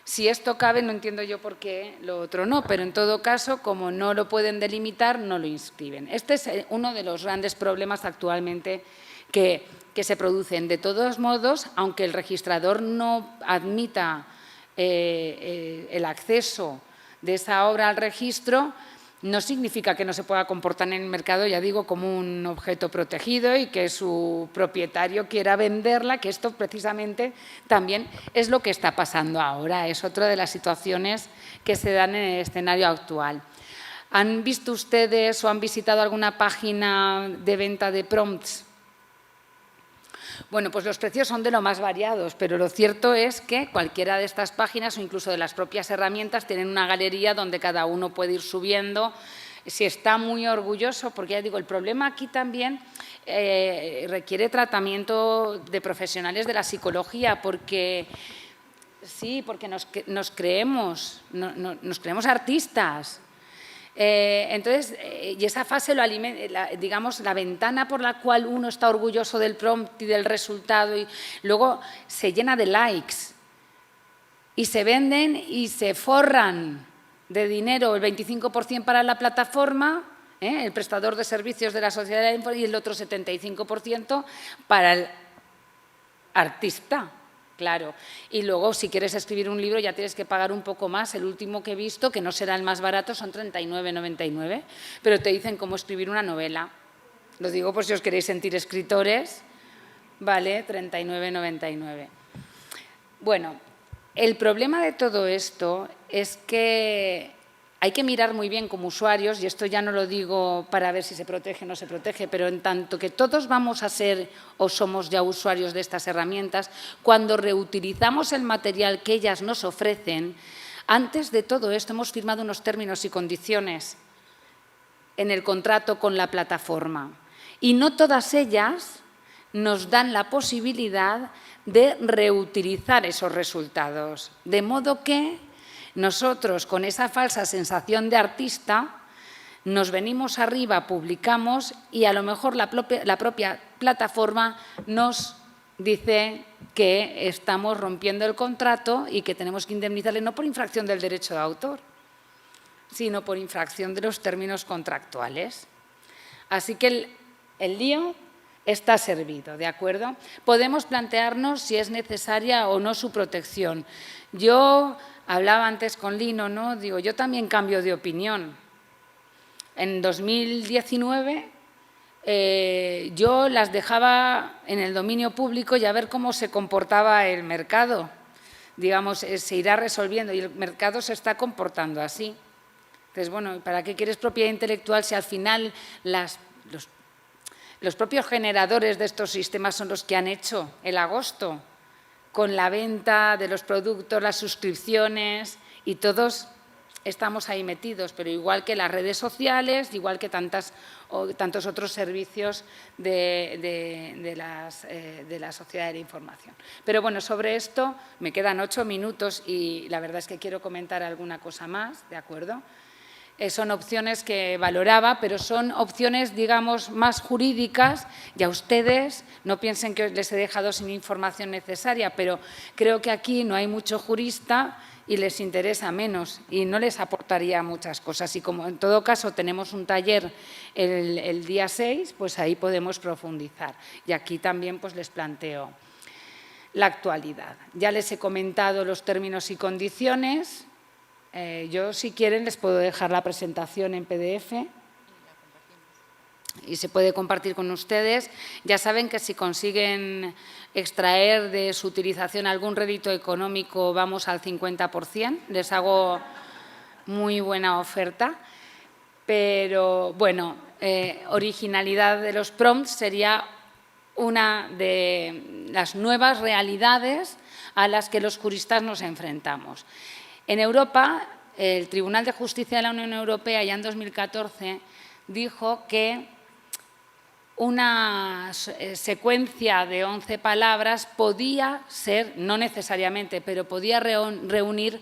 si esto cabe, no entiendo yo por qué lo otro no, pero en todo caso, como no lo pueden delimitar, no lo inscriben. Este es uno de los grandes problemas actualmente que se producen. De todos modos, aunque el registrador no admita el acceso de esa obra al registro, no significa que no se pueda comportar en el mercado, ya digo, como un objeto protegido y que su propietario quiera venderla, que esto precisamente también es lo que está pasando ahora, es otra de las situaciones que se dan en el escenario actual. ¿Han visto ustedes o han visitado alguna página de venta de prompts? Bueno, pues los precios son de lo más variados, pero lo cierto es que cualquiera de estas páginas o incluso de las propias herramientas tienen una galería donde cada uno puede ir subiendo. Si está muy orgulloso, porque ya digo, el problema aquí también requiere tratamiento de profesionales de la psicología, porque sí, porque nos creemos artistas. Entonces, y esa fase lo alimenta, digamos, la ventana por la cual uno está orgulloso del prompt y del resultado, y luego se llena de likes y se venden y se forran de dinero, el 25% para la plataforma, el prestador de servicios de la sociedad de la información, y el otro 75% para el artista. Claro, y luego si quieres escribir un libro ya tienes que pagar un poco más. El último que he visto, que no será el más barato, son 39,99, pero te dicen cómo escribir una novela. Lo digo por si os queréis sentir escritores, vale, 39,99. Bueno, el problema de todo esto es que hay que mirar muy bien como usuarios, y esto ya no lo digo para ver si se protege o no se protege, pero en tanto que todos vamos a ser o somos ya usuarios de estas herramientas, cuando reutilizamos el material que ellas nos ofrecen, antes de todo esto hemos firmado unos términos y condiciones en el contrato con la plataforma, y no todas ellas nos dan la posibilidad de reutilizar esos resultados, de modo que nosotros, con esa falsa sensación de artista, nos venimos arriba, publicamos y a lo mejor la propia plataforma nos dice que estamos rompiendo el contrato y que tenemos que indemnizarle no por infracción del derecho de autor, sino por infracción de los términos contractuales. Así que el lío está servido, ¿de acuerdo? Podemos plantearnos si es necesaria o no su protección. Yo hablaba antes con Lino, ¿no? Digo, yo también cambio de opinión. En 2019 yo las dejaba en el dominio público y a ver cómo se comportaba el mercado. Digamos, se irá resolviendo y el mercado se está comportando así. Entonces, bueno, ¿para qué quieres propiedad intelectual si al final los propios generadores de estos sistemas son los que han hecho el agosto con la venta de los productos, las suscripciones, y todos estamos ahí metidos, pero igual que las redes sociales, igual que tantos otros servicios de la sociedad de la información. Pero bueno, sobre esto me quedan 8 minutos y la verdad es que quiero comentar alguna cosa más, ¿de acuerdo? Son opciones que valoraba, pero son opciones, digamos, más jurídicas, y a ustedes no piensen que les he dejado sin información necesaria, pero creo que aquí no hay mucho jurista y les interesa menos y no les aportaría muchas cosas. Y como en todo caso tenemos un taller el día 6, pues ahí podemos profundizar. Y aquí también pues les planteo la actualidad. Ya les he comentado los términos y condiciones. Yo, si quieren, les puedo dejar la presentación en PDF y se puede compartir con ustedes. Ya saben que si consiguen extraer de su utilización algún rédito económico, vamos al 50%. Les hago muy buena oferta. Pero, bueno, originalidad de los prompts sería una de las nuevas realidades a las que los juristas nos enfrentamos. En Europa el Tribunal de Justicia de la Unión Europea ya en 2014 dijo que una secuencia de 11 palabras podía ser, no necesariamente, pero podía reunir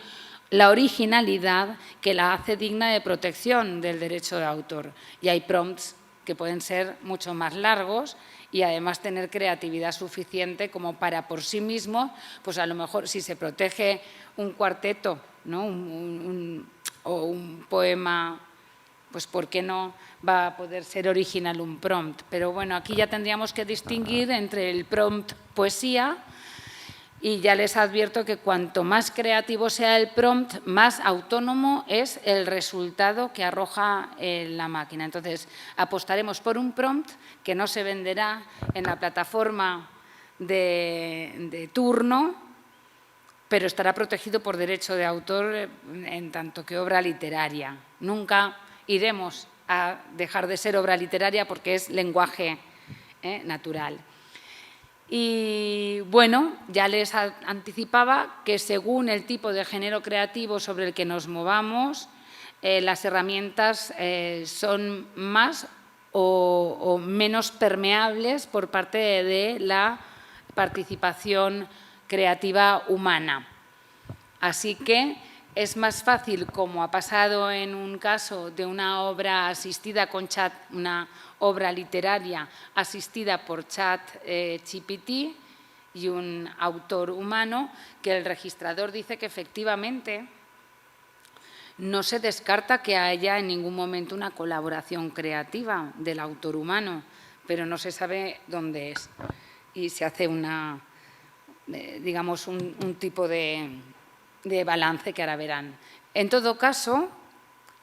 la originalidad que la hace digna de protección del derecho de autor. Y hay prompts que pueden ser mucho más largos y además tener creatividad suficiente como para por sí mismo, pues a lo mejor si se protege un cuarteto, ¿no? o un poema, pues ¿por qué no va a poder ser original un prompt? Pero bueno, aquí ya tendríamos que distinguir entre el prompt poesía y ya les advierto que cuanto más creativo sea el prompt, más autónomo es el resultado que arroja la máquina. Entonces, apostaremos por un prompt que no se venderá en la plataforma de turno, pero estará protegido por derecho de autor en tanto que obra literaria. Nunca iremos a dejar de ser obra literaria porque es lenguaje natural. Y bueno, ya les anticipaba que según el tipo de género creativo sobre el que nos movamos, las herramientas son más o menos permeables por parte de la participación creativa humana. Así que es más fácil, como ha pasado en un caso de una obra asistida con chat, una obra literaria asistida por chat GPT y un autor humano, que el registrador dice que efectivamente no se descarta que haya en ningún momento una colaboración creativa del autor humano, pero no se sabe dónde es. Y se hace digamos, un tipo de balance que ahora verán. En todo caso,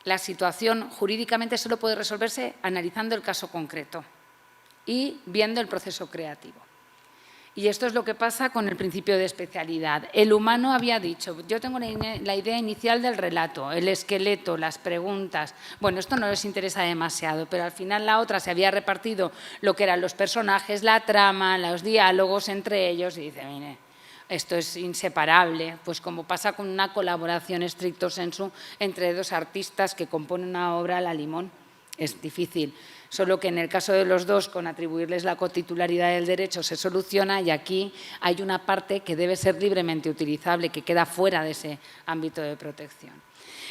la situación jurídicamente solo puede resolverse analizando el caso concreto y viendo el proceso creativo. Y esto es lo que pasa con el principio de especialidad. El humano había dicho, yo tengo la idea inicial del relato, el esqueleto, las preguntas. Bueno, esto no les interesa demasiado, pero al final la otra se había repartido lo que eran los personajes, la trama, los diálogos entre ellos y dice, mire, esto es inseparable, pues como pasa con una colaboración stricto sensu entre dos artistas que componen una obra a la limón. Es difícil, solo que en el caso de los dos, con atribuirles la cotitularidad del derecho, se soluciona y aquí hay una parte que debe ser libremente utilizable, que queda fuera de ese ámbito de protección.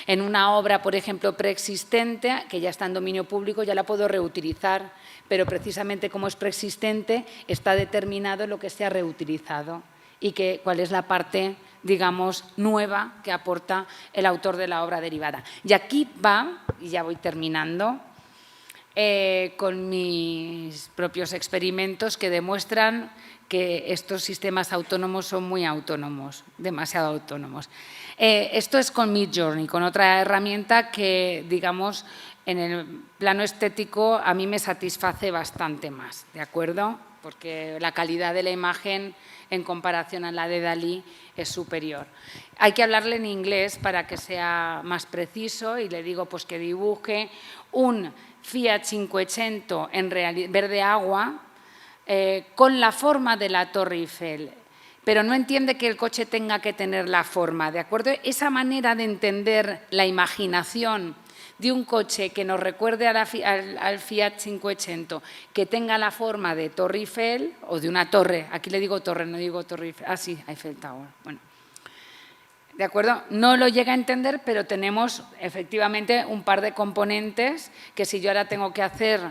En una obra, por ejemplo, preexistente, que ya está en dominio público, ya la puedo reutilizar, pero precisamente como es preexistente, está determinado lo que se ha reutilizado y cuál es la parte, digamos, nueva que aporta el autor de la obra derivada. Y aquí va, y ya voy terminando, con mis propios experimentos que demuestran que estos sistemas autónomos son muy autónomos, demasiado autónomos. Esto es con Midjourney, con otra herramienta que, digamos, en el plano estético a mí me satisface bastante más, ¿de acuerdo? Porque la calidad de la imagen en comparación a la de Dalí es superior. Hay que hablarle en inglés para que sea más preciso y le digo pues que dibuje un Fiat 500 en verde agua con la forma de la Torre Eiffel, pero no entiende que el coche tenga que tener la forma, ¿de acuerdo? Esa manera de entender la imaginación de un coche que nos recuerde al Fiat 500, que tenga la forma de Torre Eiffel o de una torre, aquí le digo torre, no digo Torre Eiffel, ah sí, Eiffel Tower, bueno. ¿De acuerdo? No lo llega a entender, pero tenemos efectivamente un par de componentes que si yo ahora tengo que hacer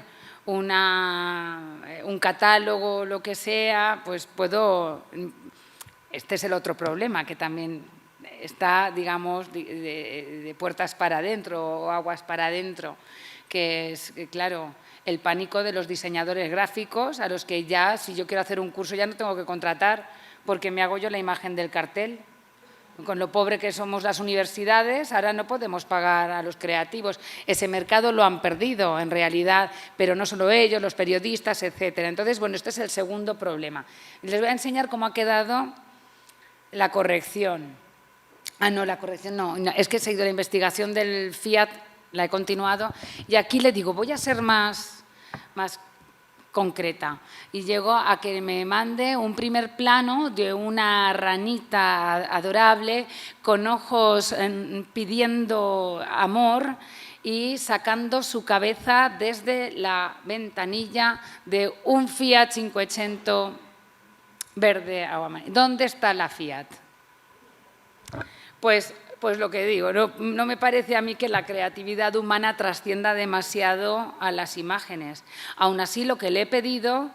un catálogo o lo que sea, pues puedo… Este es el otro problema que también está, digamos, de puertas para adentro o aguas para adentro, que es, claro, el pánico de los diseñadores gráficos a los que ya, si yo quiero hacer un curso, ya no tengo que contratar porque me hago yo la imagen del cartel. Con lo pobre que somos las universidades, ahora no podemos pagar a los creativos. Ese mercado lo han perdido, en realidad, pero no solo ellos, los periodistas, etcétera. Entonces, bueno, este es el segundo problema. Les voy a enseñar cómo ha quedado la corrección. Ah, no, la corrección no, es que he seguido la investigación del Fiat, la he continuado, y aquí le digo, voy a ser más concreta y llego a que me mande un primer plano de una ranita adorable con ojos pidiendo amor y sacando su cabeza desde la ventanilla de un Fiat 500 verde agua marina. ¿Dónde está la Fiat? Pues lo que digo, no me parece a mí que la creatividad humana trascienda demasiado a las imágenes. Aún así, lo que le he pedido,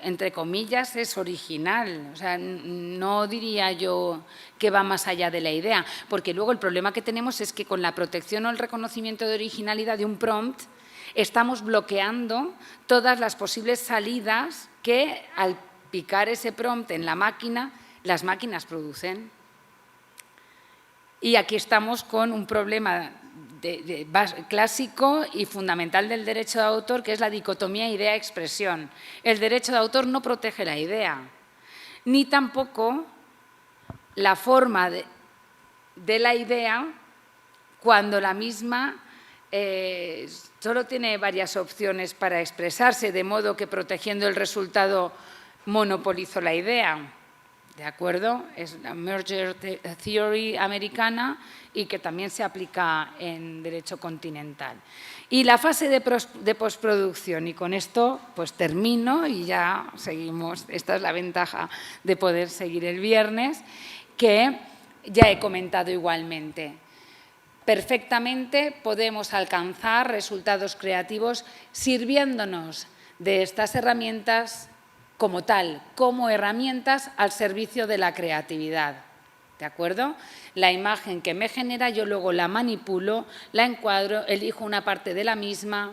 entre comillas, es original. O sea, no diría yo que va más allá de la idea, porque luego el problema que tenemos es que con la protección o el reconocimiento de originalidad de un prompt estamos bloqueando todas las posibles salidas que al picar ese prompt en la máquina, las máquinas producen. Y aquí estamos con un problema clásico y fundamental del derecho de autor, que es la dicotomía idea-expresión. El derecho de autor no protege la idea, ni tampoco la forma de la idea cuando la misma solo tiene varias opciones para expresarse, de modo que protegiendo el resultado monopolizo la idea. ¿De acuerdo? Es la merger theory americana y que también se aplica en derecho continental. Y la fase de postproducción, y con esto pues termino y ya seguimos. Esta es la ventaja de poder seguir el viernes, que ya he comentado igualmente. Perfectamente podemos alcanzar resultados creativos sirviéndonos de estas herramientas como tal, como herramientas al servicio de la creatividad, ¿de acuerdo? La imagen que me genera, yo luego la manipulo, la encuadro, elijo una parte de la misma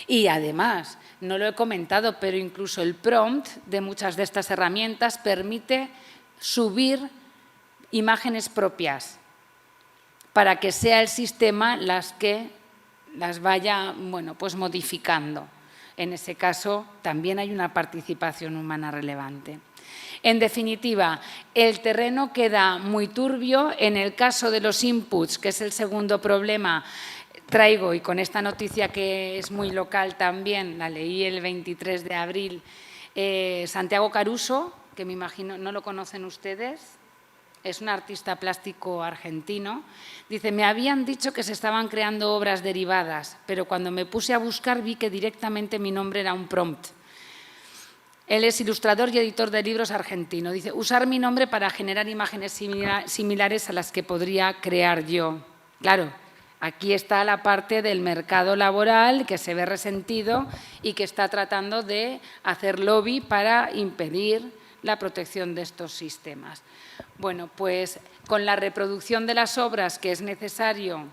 y además, no lo he comentado, pero incluso el prompt de muchas de estas herramientas permite subir imágenes propias para que sea el sistema las que las vaya, bueno, pues modificando. En ese caso, también hay una participación humana relevante. En definitiva, el terreno queda muy turbio. En el caso de los inputs, que es el segundo problema, traigo, y con esta noticia que es muy local también, la leí el 23 de abril, Santiago Caruso, que me imagino no lo conocen ustedes, es un artista plástico argentino, dice, me habían dicho que se estaban creando obras derivadas, pero cuando me puse a buscar vi que directamente mi nombre era un prompt. Él es ilustrador y editor de libros argentino. Dice, usar mi nombre para generar imágenes similares a las que podría crear yo. Claro, aquí está la parte del mercado laboral que se ve resentido y que está tratando de hacer lobby para impedir la protección de estos sistemas. Bueno, pues con la reproducción de las obras que es necesario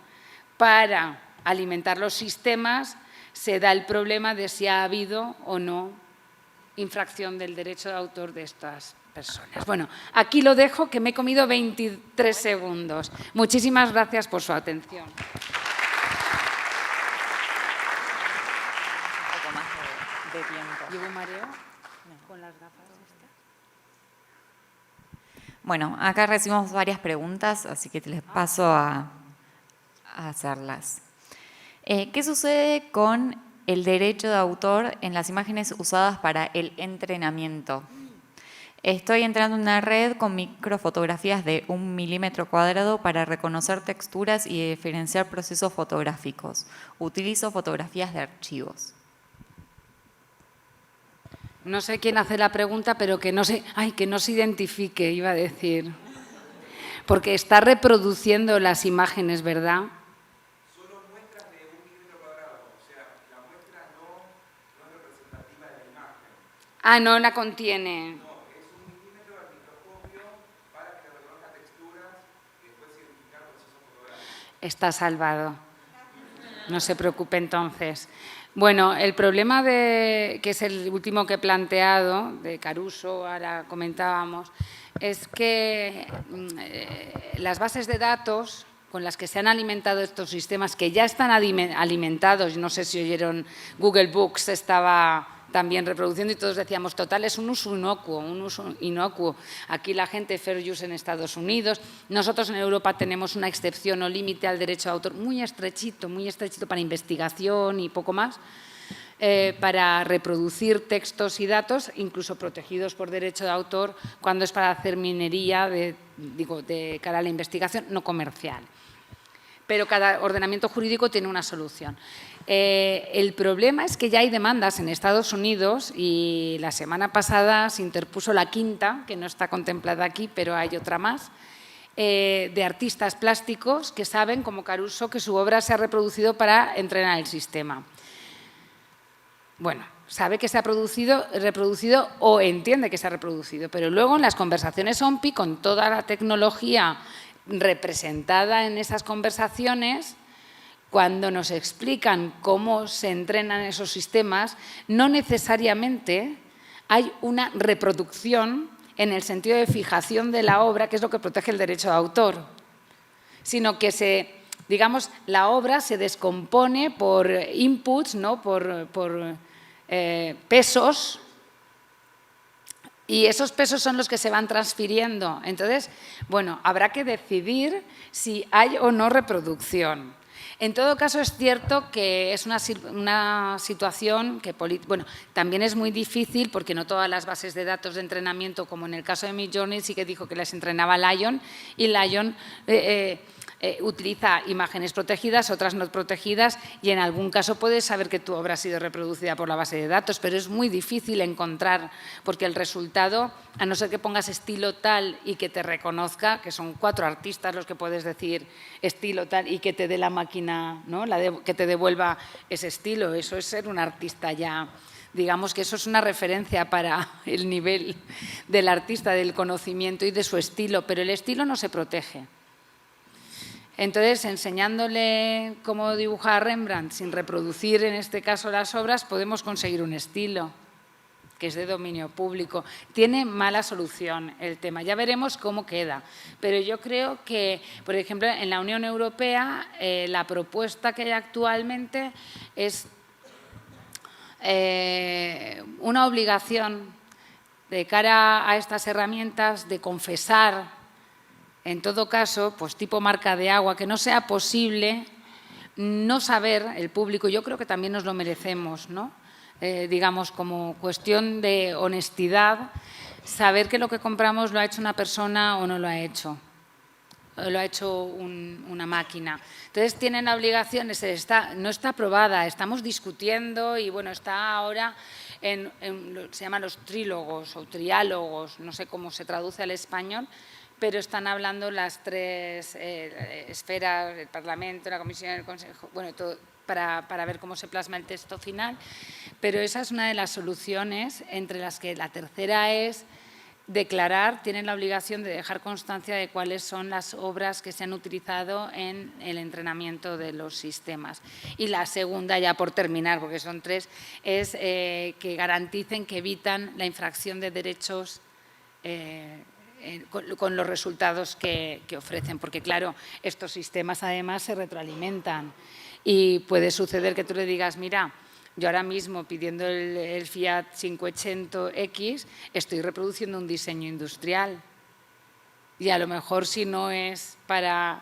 para alimentar los sistemas, se da el problema de si ha habido o no infracción del derecho de autor de estas personas. Bueno, aquí lo dejo, que me he comido 23 segundos. Muchísimas gracias por su atención. Un poco más de tiempo. ¿Llevo mareo con las gafas? Bueno, acá recibimos varias preguntas, así que les paso a hacerlas. ¿Qué sucede con el derecho de autor en las imágenes usadas para el entrenamiento? Estoy entrando en una red con microfotografías de 1 milímetro cuadrado para reconocer texturas y diferenciar procesos fotográficos. Utilizo fotografías de archivos. No sé quién hace la pregunta, pero que no se identifique, iba a decir. Porque está reproduciendo las imágenes, ¿verdad? Solo muestras de 1 milímetro cuadrado, o sea, la muestra no es representativa de la imagen. Ah, no la contiene. No, es 1 milímetro al microscopio para que reconozca texturas y después identificar procesos fotográficos. Está salvado. No se preocupe entonces. Bueno, el problema que es el último que he planteado, de Caruso, ahora comentábamos, es que las bases de datos con las que se han alimentado estos sistemas, que ya están alimentados, no sé si oyeron, Google Books estaba también reproduciendo y todos decíamos, total, es un uso inocuo. Aquí la gente fair use en Estados Unidos. Nosotros en Europa tenemos una excepción o límite al derecho de autor muy estrechito para investigación y poco más. para reproducir textos y datos, incluso protegidos por derecho de autor, cuando es para hacer minería de cara a la investigación no comercial. Pero cada ordenamiento jurídico tiene una solución. El problema es que ya hay demandas en Estados Unidos y la semana pasada se interpuso la quinta, que no está contemplada aquí, pero hay otra más, de artistas plásticos que saben, como Caruso, que su obra se ha reproducido para entrenar el sistema. Bueno, sabe que se ha reproducido o entiende que se ha reproducido, pero luego en las conversaciones OMPI, con toda la tecnología representada en esas conversaciones, cuando nos explican cómo se entrenan esos sistemas, no necesariamente hay una reproducción en el sentido de fijación de la obra, que es lo que protege el derecho de autor, sino que digamos, la obra se descompone por inputs, ¿no? por pesos, y esos pesos son los que se van transfiriendo. Entonces, bueno, habrá que decidir si hay o no reproducción. En todo caso, es cierto que es una situación que también es muy difícil porque no todas las bases de datos de entrenamiento, como en el caso de Midjourney, sí que dijo que las entrenaba Lion, y Lion utiliza imágenes protegidas, otras no protegidas, y en algún caso puedes saber que tu obra ha sido reproducida por la base de datos, pero es muy difícil encontrar, porque el resultado, a no ser que pongas estilo tal y que te reconozca, que son 4 artistas los que puedes decir estilo tal y que te dé la máquina, ¿no? Que te devuelva ese estilo, eso es ser un artista ya. Digamos que eso es una referencia para el nivel del artista, del conocimiento y de su estilo, pero el estilo no se protege. Entonces, enseñándole cómo dibujar a Rembrandt sin reproducir, en este caso, las obras, podemos conseguir un estilo que es de dominio público. Tiene mala solución el tema, ya veremos cómo queda. Pero yo creo que, por ejemplo, en la Unión Europea, la propuesta que hay actualmente es una obligación de cara a estas herramientas de confesar, en todo caso, pues tipo marca de agua, que no sea posible no saber el público. Yo creo que también nos lo merecemos, ¿no? Digamos, como cuestión de honestidad, saber que lo que compramos lo ha hecho una persona o no lo ha hecho. Lo ha hecho una máquina. Entonces, tienen la obligación, no está aprobada, estamos discutiendo y, bueno, está ahora se llaman los trílogos o triálogos, no sé cómo se traduce al español, pero están hablando las 3 esferas, el Parlamento, la Comisión, el Consejo, bueno, todo, para ver cómo se plasma el texto final. Pero esa es una de las soluciones, entre las que la tercera es declarar, tienen la obligación de dejar constancia de cuáles son las obras que se han utilizado en el entrenamiento de los sistemas. Y la segunda, ya por terminar, porque son 3, es que garanticen que evitan la infracción de derechos con los resultados que ofrecen, porque claro, estos sistemas además se retroalimentan y puede suceder que tú le digas, mira, yo ahora mismo pidiendo el Fiat 500X estoy reproduciendo un diseño industrial y a lo mejor si no es para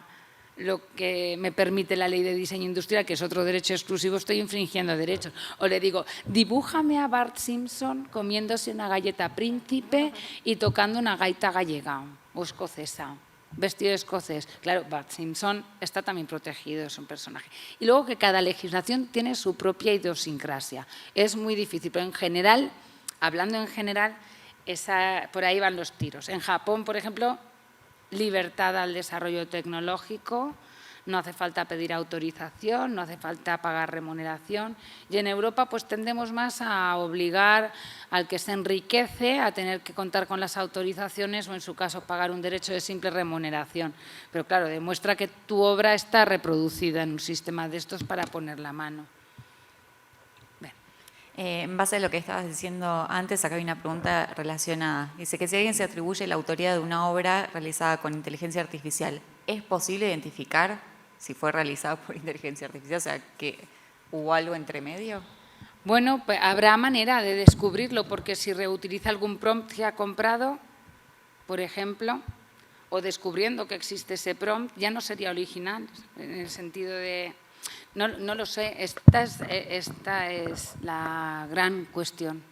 lo que me permite la ley de diseño industrial, que es otro derecho exclusivo, estoy infringiendo derechos. O le digo, dibújame a Bart Simpson comiéndose una galleta príncipe y tocando una gaita gallega o escocesa, vestido de escocés. Claro, Bart Simpson está también protegido, es un personaje. Y luego que cada legislación tiene su propia idiosincrasia. Es muy difícil, pero en general, hablando en general, por ahí van los tiros. En Japón, por ejemplo, libertad al desarrollo tecnológico, no hace falta pedir autorización, no hace falta pagar remuneración. Y en Europa pues tendemos más a obligar al que se enriquece a tener que contar con las autorizaciones o en su caso pagar un derecho de simple remuneración. Pero claro, demuestra que tu obra está reproducida en un sistema de estos para poner la mano. En base a lo que estabas diciendo antes, acá hay una pregunta relacionada. Dice que si alguien se atribuye la autoría de una obra realizada con inteligencia artificial, ¿es posible identificar si fue realizada por inteligencia artificial? O sea, que hubo algo entre medio. Bueno, pues habrá manera de descubrirlo, porque si reutiliza algún prompt que ha comprado, por ejemplo, o descubriendo que existe ese prompt, ya no sería original, en el sentido de… No lo sé. Esta es la gran cuestión.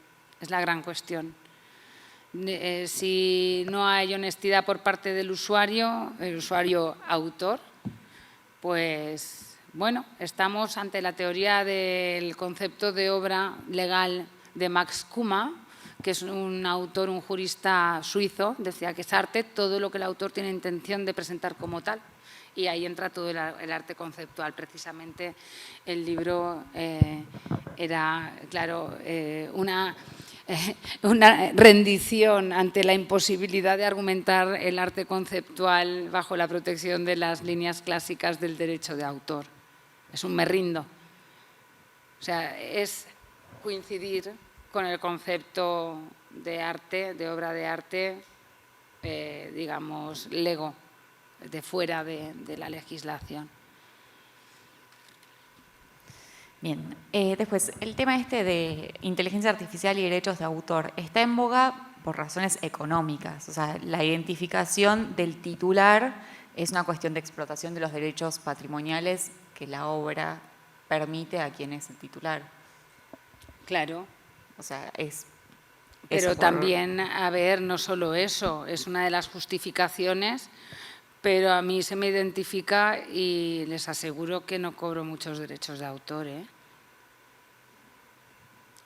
Es la gran cuestión. Si no hay honestidad por parte del usuario autor, pues bueno, estamos ante la teoría del concepto de obra legal de Max Kuma, que es un autor, un jurista suizo. Decía que es arte todo lo que el autor tiene intención de presentar como tal. Y ahí entra todo el arte conceptual. Precisamente el libro era, claro, una rendición ante la imposibilidad de argumentar el arte conceptual bajo la protección de las líneas clásicas del derecho de autor. Es un me rindo. O sea, es coincidir con el concepto de arte, de obra de arte, digamos, lego, de fuera de la legislación. Bien, después, el tema de inteligencia artificial y derechos de autor está en boga por razones económicas. O sea, la identificación del titular es una cuestión de explotación de los derechos patrimoniales que la obra permite a quien es el titular. Claro. O sea, es... Pero también, a ver, no solo eso, es una de las justificaciones, pero a mí se me identifica y les aseguro que no cobro muchos derechos de autor, ¿eh?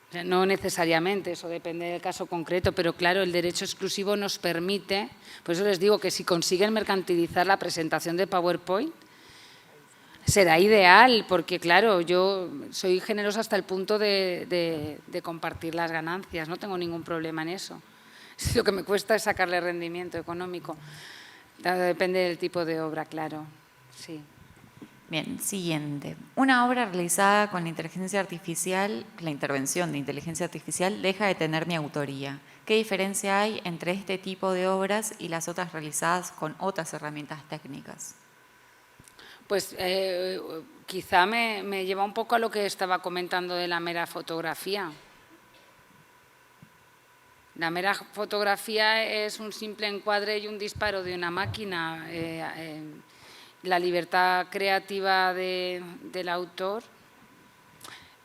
O sea, no necesariamente, eso depende del caso concreto, pero claro, el derecho exclusivo nos permite, por eso les digo que si consiguen mercantilizar la presentación de PowerPoint, será ideal, porque claro, yo soy generosa hasta el punto de compartir las ganancias, no tengo ningún problema en eso. Lo que me cuesta es sacarle rendimiento económico. Depende del tipo de obra, claro. Sí. Bien, siguiente. Una obra realizada con inteligencia artificial, la intervención de inteligencia artificial deja de tener mi autoría. ¿Qué diferencia hay entre este tipo de obras y las otras realizadas con otras herramientas técnicas? Pues quizá me lleva un poco a lo que estaba comentando de la mera fotografía. La mera fotografía es un simple encuadre y un disparo de una máquina. La libertad creativa del autor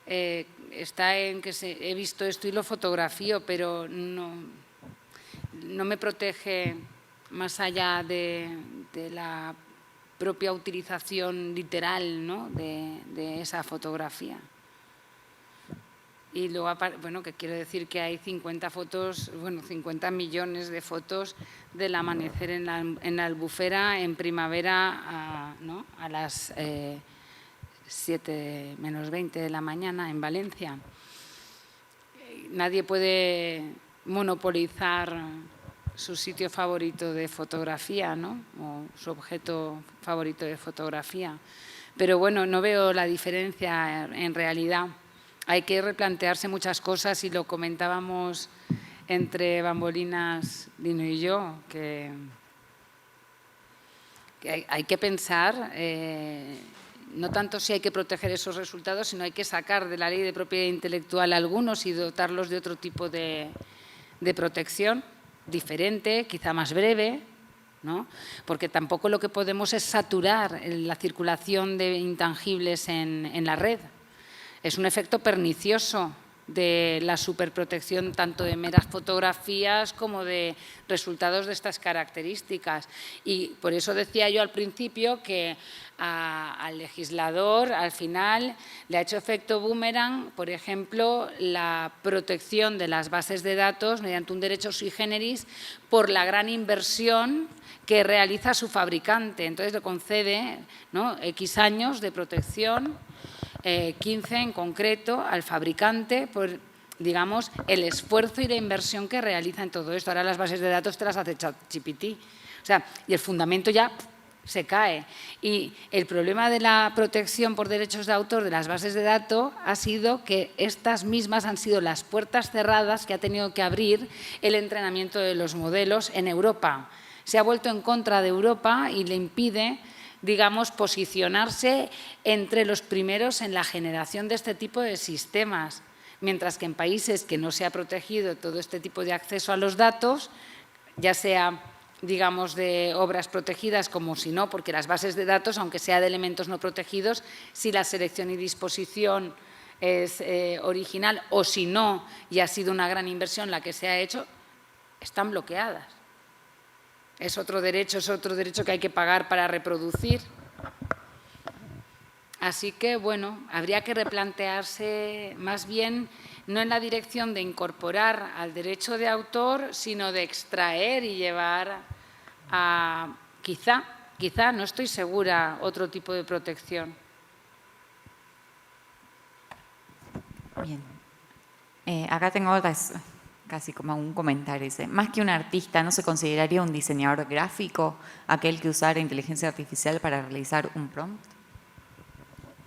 está en que he visto esto y lo fotografío, pero no me protege más allá de la propia utilización literal, ¿no?, de esa fotografía. Y luego, bueno, que quiero decir que hay 50 fotos, bueno, 50 millones de fotos del amanecer en la Albufera en primavera, ¿no?, a las 7 menos 20 de la mañana en Valencia. Nadie puede monopolizar su sitio favorito de fotografía, ¿no?, o su objeto favorito de fotografía. Pero bueno, no veo la diferencia en realidad. Hay que replantearse muchas cosas y lo comentábamos entre bambolinas, Dino y yo, que hay que pensar no tanto si hay que proteger esos resultados, sino hay que sacar de la ley de propiedad intelectual algunos y dotarlos de otro tipo de protección diferente, quizá más breve, ¿no? Porque tampoco lo que podemos es saturar la circulación de intangibles en la red. Es un efecto pernicioso de la superprotección tanto de meras fotografías como de resultados de estas características. Y por eso decía yo al principio que al legislador al final le ha hecho efecto boomerang, por ejemplo, la protección de las bases de datos mediante un derecho sui generis por la gran inversión que realiza su fabricante. Entonces le concede, ¿no?, X años de protección, 15 en concreto, al fabricante por, digamos, el esfuerzo y la inversión que realiza en todo esto. Ahora las bases de datos te las hace ChatGPT. O sea, y el fundamento ya se cae. Y el problema de la protección por derechos de autor de las bases de datos ha sido que estas mismas han sido las puertas cerradas que ha tenido que abrir el entrenamiento de los modelos en Europa. Se ha vuelto en contra de Europa y le impide, digamos, posicionarse entre los primeros en la generación de este tipo de sistemas, mientras que en países que no se ha protegido todo este tipo de acceso a los datos, ya sea digamos, de obras protegidas, como si no, porque las bases de datos, aunque sea de elementos no protegidos, si la selección y disposición es original o si no, y ha sido una gran inversión la que se ha hecho, están bloqueadas. Es otro derecho que hay que pagar para reproducir. Así que, bueno, habría que replantearse más bien, no en la dirección de incorporar al derecho de autor, sino de extraer y llevar a, quizá, no estoy segura, otro tipo de protección. Bien. Acá tengo otras, casi como un comentario. Dice, más que un artista, ¿no se consideraría un diseñador gráfico aquel que usara inteligencia artificial para realizar un prompt?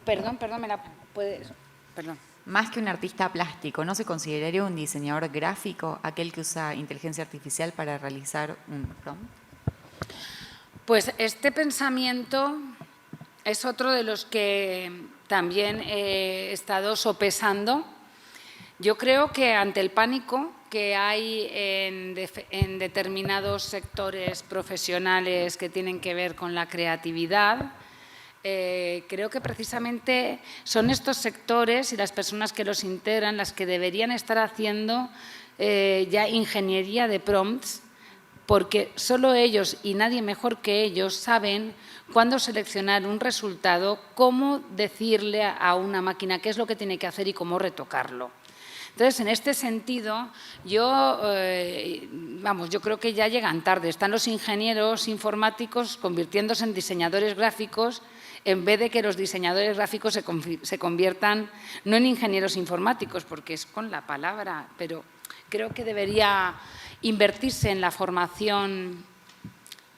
Perdón, ¿me la puedes...? Perdón. Más que un artista plástico, ¿no se consideraría un diseñador gráfico aquel que usa inteligencia artificial para realizar un prompt? Pues este pensamiento es otro de los que también he estado sopesando. Yo creo que ante el pánico que hay en determinados sectores profesionales que tienen que ver con la creatividad, creo que precisamente son estos sectores y las personas que los integran las que deberían estar haciendo ya ingeniería de prompts, porque solo ellos y nadie mejor que ellos saben cuándo seleccionar un resultado, cómo decirle a una máquina qué es lo que tiene que hacer y cómo retocarlo. Entonces, en este sentido, yo creo que ya llegan tarde. Están los ingenieros informáticos convirtiéndose en diseñadores gráficos en vez de que los diseñadores gráficos se conviertan no en ingenieros informáticos, porque es con la palabra, pero creo que debería invertirse en la formación,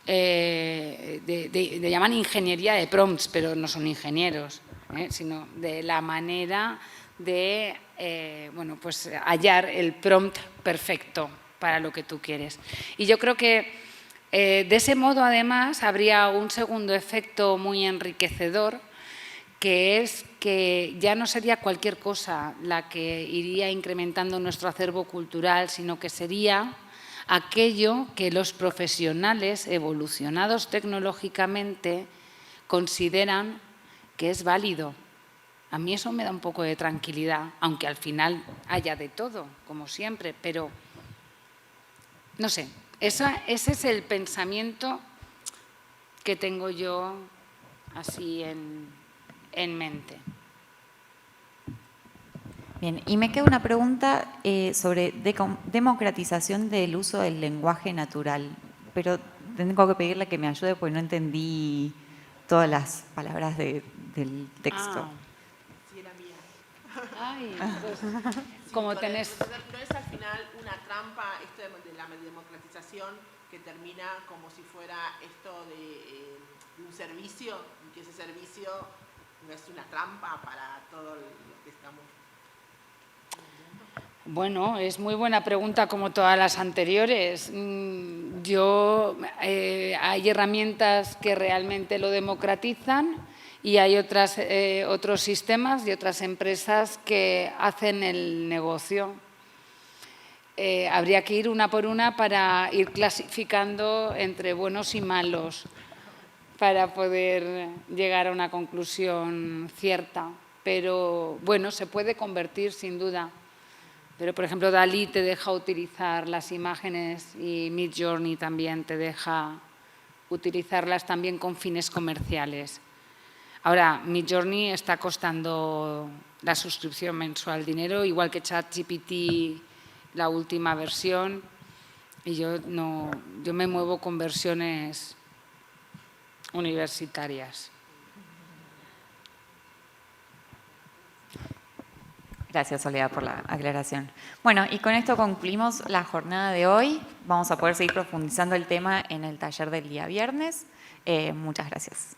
de llaman ingeniería de prompts, pero no son ingenieros, sino de la manera de pues hallar el prompt perfecto para lo que tú quieres. Y yo creo que de ese modo, además, habría un segundo efecto muy enriquecedor, que es que ya no sería cualquier cosa la que iría incrementando nuestro acervo cultural, sino que sería aquello que los profesionales evolucionados tecnológicamente consideran que es válido. A mí eso me da un poco de tranquilidad, aunque al final haya de todo, como siempre, pero no sé, ese es el pensamiento que tengo yo así en mente. Bien, y me queda una pregunta sobre democratización del uso del lenguaje natural, pero tengo que pedirle que me ayude porque no entendí todas las palabras del texto. Sí, era mía. Ay, pues, como tenés... ¿No es al final una trampa esto de la democratización que termina como si fuera esto de un servicio y que ese servicio no es una trampa para todo lo que estamos... Bueno, es muy buena pregunta como todas las anteriores. Hay herramientas que realmente lo democratizan y hay otros sistemas y otras empresas que hacen el negocio. Habría que ir una por una para ir clasificando entre buenos y malos para poder llegar a una conclusión cierta. Pero, bueno, se puede convertir sin duda. Pero, por ejemplo, Dalí te deja utilizar las imágenes y Midjourney también te deja utilizarlas también con fines comerciales. Ahora, Midjourney está costando la suscripción mensual dinero, igual que ChatGPT, la última versión, y yo me muevo con versiones universitarias. Gracias, Soledad, por la aclaración. Bueno, y con esto concluimos la jornada de hoy. Vamos a poder seguir profundizando el tema en el taller del día viernes. Muchas gracias.